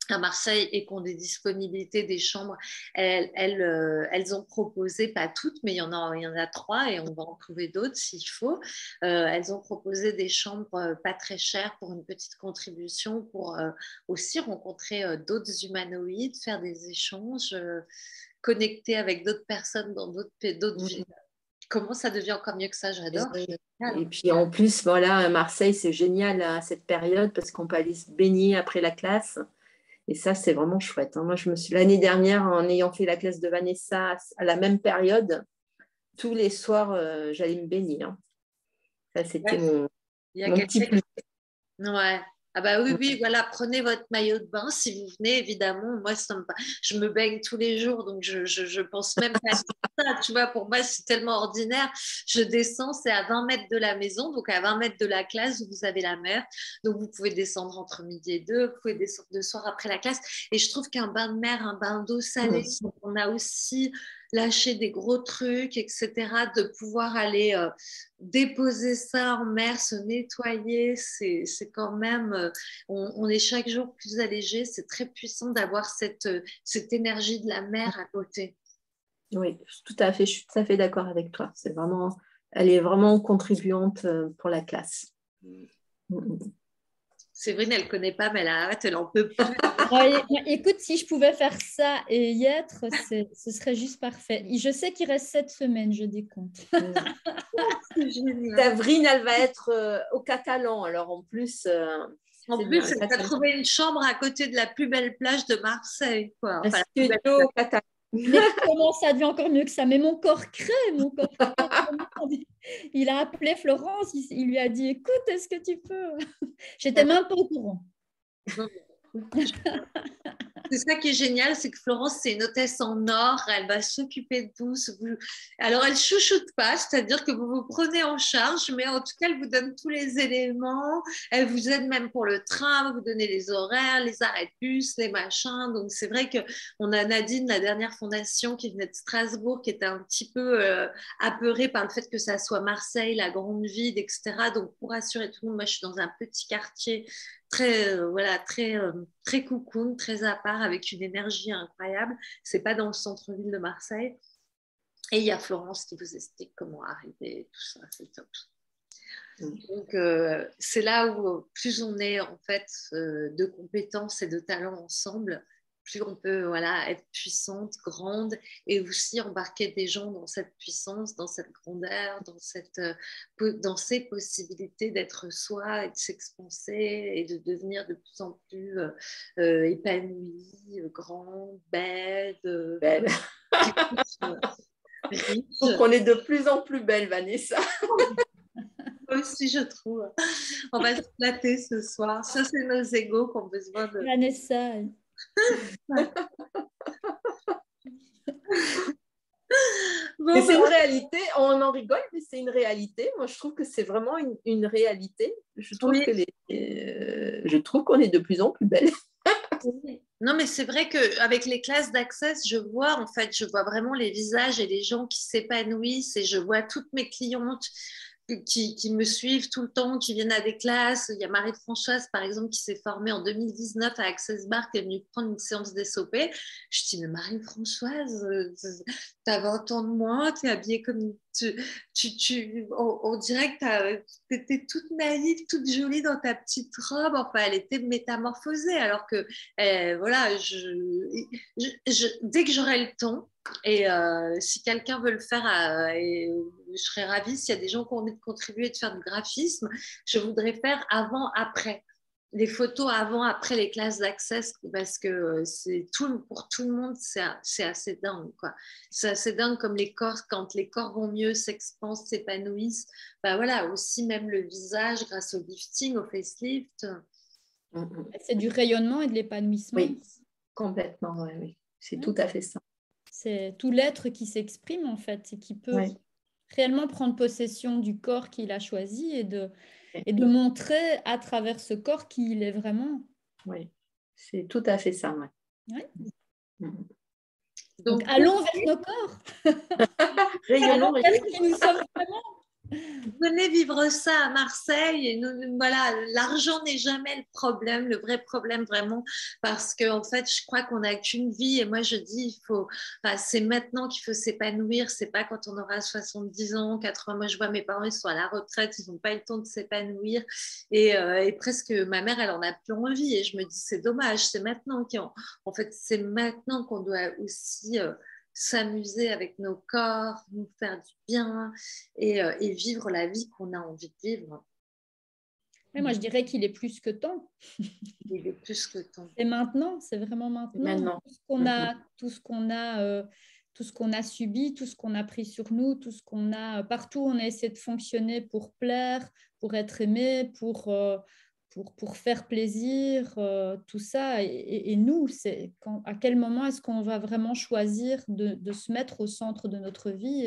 à Marseille et qui ont des disponibilités des chambres, elles ont proposé, pas toutes, mais il y en a 3 et on va en trouver d'autres s'il faut. Elles ont proposé des chambres pas très chères pour une petite contribution pour aussi rencontrer d'autres humanoïdes, faire des échanges, connecter avec d'autres personnes dans d'autres villes. Comment ça devient encore mieux que ça? J'adore. et puis en plus, voilà, Marseille, c'est génial à cette période parce qu'on peut aller se baigner après la classe. Et ça, c'est vraiment chouette. Moi, l'année dernière, en ayant fait la classe de Vanessa à la même période, tous les soirs, j'allais me baigner. Ça, c'était mon petit plus. Ouais. Ah bah oui, oui, voilà, prenez votre maillot de bain si vous venez, évidemment. Moi, je me baigne tous les jours, donc je pense même pas à ça. Tu vois, pour moi, c'est tellement ordinaire. Je descends, c'est à 20 mètres de la maison, donc à 20 mètres de la classe, vous avez la mer. Donc, vous pouvez descendre entre midi et 2, vous pouvez descendre le soir après la classe. Et je trouve qu'un bain de mer, un bain d'eau salée, on a aussi lâché des gros trucs, etc., de pouvoir aller déposer ça en mer, se nettoyer, c'est quand même, on est chaque jour plus allégé, c'est très puissant d'avoir cette énergie de la mer à côté. Oui, tout à fait, je suis tout à fait d'accord avec toi. Elle est vraiment contribuante pour la classe. Séverine, elle ne connaît pas, mais elle a hâte, elle n'en peut plus. Écoute, si je pouvais faire ça et y être, ce serait juste parfait. Je sais qu'il reste 7 semaines, je décompte. Séverine, elle va être au Catalan, alors en plus. En plus, elle a trouvé une chambre à côté de la plus belle plage de Marseille. Quoi. Enfin, un studio au Catalan. Mais comment ça devient encore mieux que ça? Mais mon corps crée. Il a appelé Florence, il lui a dit, écoute, est-ce que tu peux? J'étais même pas au courant. C'est ça qui est génial, c'est que Florence, c'est une hôtesse en or, elle va s'occuper de vous. Alors, elle ne chouchoute pas, c'est-à-dire que vous vous prenez en charge, mais en tout cas, elle vous donne tous les éléments, elle vous aide même pour le train, vous donnez les horaires, les arrêts de bus, les machins. Donc, c'est vrai qu'on a Nadine, la dernière fondation qui venait de Strasbourg, qui était un petit peu apeurée par le fait que ça soit Marseille, la grande ville, etc. Donc, pour rassurer tout le monde, moi, je suis dans un petit quartier très cocoon, très à part, avec une énergie incroyable. C'est pas dans le centre-ville de Marseille. Et il y a Florence qui vous explique comment arriver, tout ça, c'est top. Donc, c'est là où plus on est en fait de compétences et de talents ensemble, plus on peut être puissante, grande, et aussi embarquer des gens dans cette puissance, dans cette grandeur, dans ces possibilités d'être soi et de s'expanser et de devenir de plus en plus épanouie, grande, belle, Belle. riche. Donc, on est de plus en plus belle, Vanessa. Moi aussi, je trouve. On va se flatter ce soir. Ça, c'est nos égos qui ont besoin de... Vanessa. Bon, Mais c'est une réalité, on en rigole, mais c'est une réalité. Moi, je trouve que c'est vraiment une réalité. Je trouve oui. Je trouve qu'on est de plus en plus belle. Oui. Non, mais c'est vrai qu'avec les classes d'Access, je vois vraiment les visages et les gens qui s'épanouissent et je vois toutes mes clientes qui me suivent tout le temps, qui viennent à des classes. Il y a Marie-Françoise, par exemple, qui s'est formée en 2019 à Access Bar, qui est venue prendre une séance d'SOP. Je dis, mais Marie-Françoise, tu as 20 ans de moins, tu es habillée comme... on dirait que tu étais toute naïve, toute jolie dans ta petite robe. Enfin, elle était métamorphosée, alors que, voilà, dès que j'aurai le temps, et si quelqu'un veut le faire, je serais ravie. S'il y a des gens qui ont envie de contribuer, de faire du graphisme, je voudrais faire avant-après. Les photos avant-après les classes d'Access, parce que pour tout le monde, c'est assez dingue, quoi. C'est assez dingue comme les corps, quand les corps vont mieux, s'expansent, s'épanouissent. Bah voilà, aussi même le visage grâce au lifting, au facelift. C'est du rayonnement et de l'épanouissement. Oui, complètement, oui. C'est tout à fait ça. C'est tout l'être qui s'exprime en fait et qui peut réellement prendre possession du corps qu'il a choisi et de montrer à travers ce corps qui il est vraiment. Oui, c'est tout à fait ça. Donc allons vers nos corps. Rayonnons, vers qui nous sommes vraiment. Venez vivre ça à Marseille. Et voilà, l'argent n'est jamais le problème, le vrai problème vraiment, parce qu'en fait, je crois qu'on n'a qu'une vie. Et moi, je dis, c'est maintenant qu'il faut s'épanouir. C'est pas quand on aura 70 ans, 80. Moi, je vois mes parents, ils sont à la retraite, ils n'ont pas eu le temps de s'épanouir. Et presque, ma mère, elle en a plus envie. Et je me dis, c'est dommage. C'est maintenant en fait, c'est maintenant qu'on doit aussi s'amuser avec nos corps, nous faire du bien et vivre la vie qu'on a envie de vivre. Mais moi, je dirais qu'il est plus que temps. Il est plus que temps. C'est maintenant, c'est vraiment maintenant. Tout ce qu'on a subi, tout ce qu'on a pris sur nous, tout ce qu'on a partout, on a essayé de fonctionner pour plaire, pour être aimé, pour faire plaisir, tout ça. Et nous, à quel moment est-ce qu'on va vraiment choisir de se mettre au centre de notre vie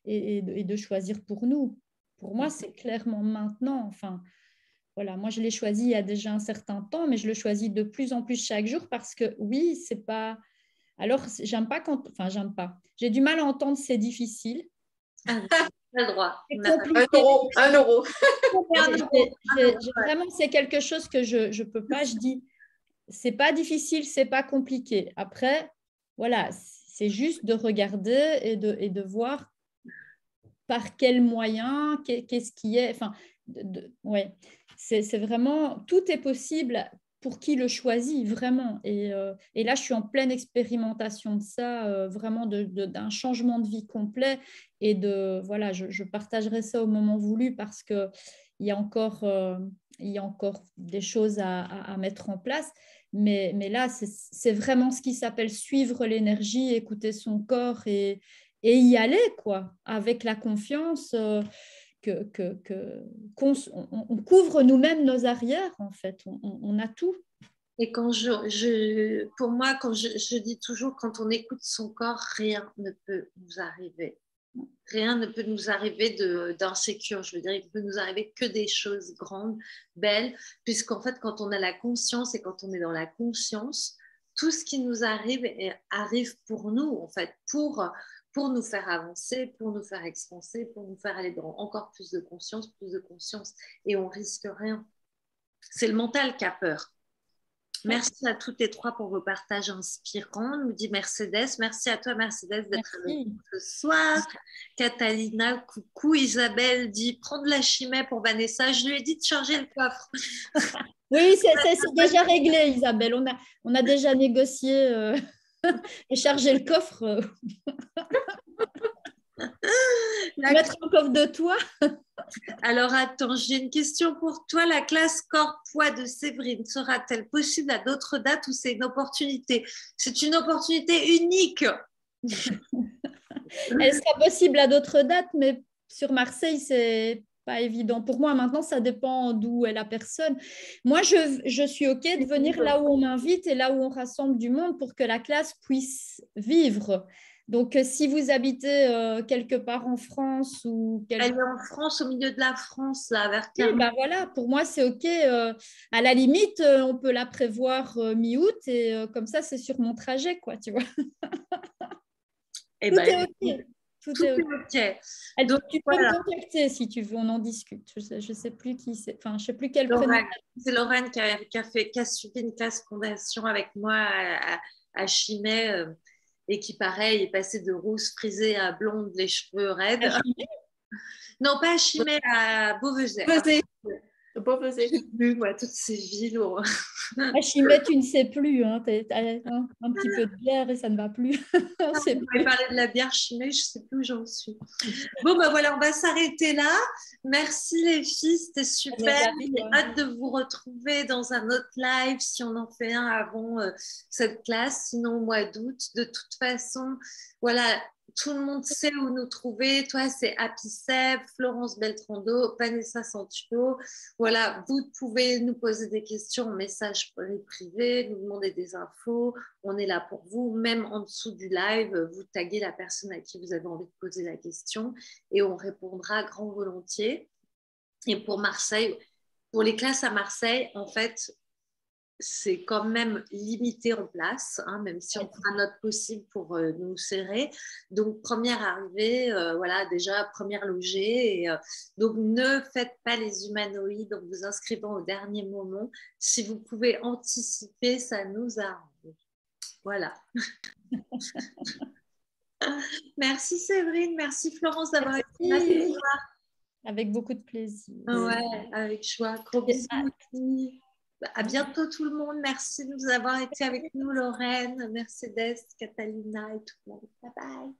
et de choisir pour nous? Pour moi, c'est clairement maintenant. Enfin, voilà, moi, je l'ai choisi il y a déjà un certain temps, mais je le choisis de plus en plus chaque jour parce que oui, c'est pas... Alors, j'aime pas quand... Enfin, j'aime pas. J'ai du mal à entendre, c'est difficile. Ah, on a le droit. Un euro. Vraiment, c'est quelque chose que je peux pas. Je dis, c'est pas difficile, c'est pas compliqué. Après, voilà, c'est juste de regarder et de voir par quel moyen, qu'est-ce qui est. Enfin, ouais, c'est vraiment, tout est possible pour qui le choisit vraiment. Et là, je suis en pleine expérimentation de ça, vraiment d'un changement de vie complet. Et voilà, je partagerai ça au moment voulu parce qu'il y a encore des choses à mettre en place. Mais là, c'est vraiment ce qui s'appelle suivre l'énergie, écouter son corps et y aller, quoi, avec la confiance qu'on couvre nous-mêmes nos arrières, en fait. On a tout. Et pour moi, quand je dis toujours, quand on écoute son corps, rien ne peut nous arriver. Rien ne peut nous arriver d'insécure. Je veux dire, il ne peut nous arriver que des choses grandes, belles, puisqu'en fait, quand on a la conscience et quand on est dans la conscience, tout ce qui nous arrive arrive pour nous, en fait, pour nous faire avancer, pour nous faire expanser, pour nous faire aller dans encore plus de conscience, et on risque rien. C'est le mental qui a peur. Merci à toutes les trois pour vos partages inspirants, nous dit Mercedes. Merci à toi, Mercedes, d'être avec nous ce soir. Catalina, coucou. Isabelle dit prendre la chimée pour Vanessa. Je lui ai dit de charger le coffre. Oui, c'est déjà réglé, Isabelle. On a déjà négocié et chargé le coffre. Mettre un coffre de toi. Alors attends, j'ai une question pour toi. La classe corps-poids de Séverine sera-t-elle possible à d'autres dates ou c'est une opportunité? C'est une opportunité unique. Elle sera possible à d'autres dates, mais sur Marseille, c'est pas évident. Pour moi, maintenant, ça dépend d'où est la personne. Moi, je suis OK de venir là où on m'invite et là où on rassemble du monde pour que la classe puisse vivre. Donc, si vous habitez quelque part en France ou Elle est en France, au milieu de la France, là, vers Clermont. Ben voilà, pour moi, c'est OK. À la limite, on peut la prévoir mi-août et comme ça, c'est sur mon trajet, quoi, tu vois. Et tout est OK. Tout est OK. Donc, tu peux me contacter si tu veux, on en discute. Je sais plus qui c'est. Enfin, je sais plus quel prénom. C'est Lorraine qui a suivi une classe fondation avec moi à Chimay et qui, pareil, est passée de rousse frisée à blonde, les cheveux raides. Non, pas à Chimay, à Beauvaisis. Moi, toutes ces villes. À Chimay, tu ne sais plus. Hein, un petit peu de bière et ça ne va plus. On va parler de la bière Chimay, je ne sais plus où j'en suis. Bon, ben voilà, on va s'arrêter là. Merci les filles, c'était super. J'ai hâte de vous retrouver dans un autre live si on en fait un avant cette classe, sinon au mois d'août. De toute façon, voilà. Tout le monde sait où nous trouver. Toi, c'est Happy Seb, Florence Beltrando, Vanessa Santulo. Voilà, vous pouvez nous poser des questions en message privé, nous demander des infos. On est là pour vous. Même en dessous du live, vous taguez la personne à qui vous avez envie de poser la question et on répondra grand volontiers. Et pour Marseille, pour les classes à Marseille, en fait, c'est quand même limité en place, hein, même si on fera notre possible pour nous serrer. Donc, première arrivée, voilà, déjà, première logée. Et, donc, ne faites pas les humanoïdes en vous inscrivant au dernier moment. Si vous pouvez anticiper, ça nous arrange. Voilà. Merci Séverine, merci Florence d'avoir été là ce soir. Avec beaucoup de plaisir. Ouais, avec joie. Gros bisous. À bientôt tout le monde. Merci de nous avoir été avec nous, Lorraine, Mercedes, Catalina et tout le monde. Bye bye.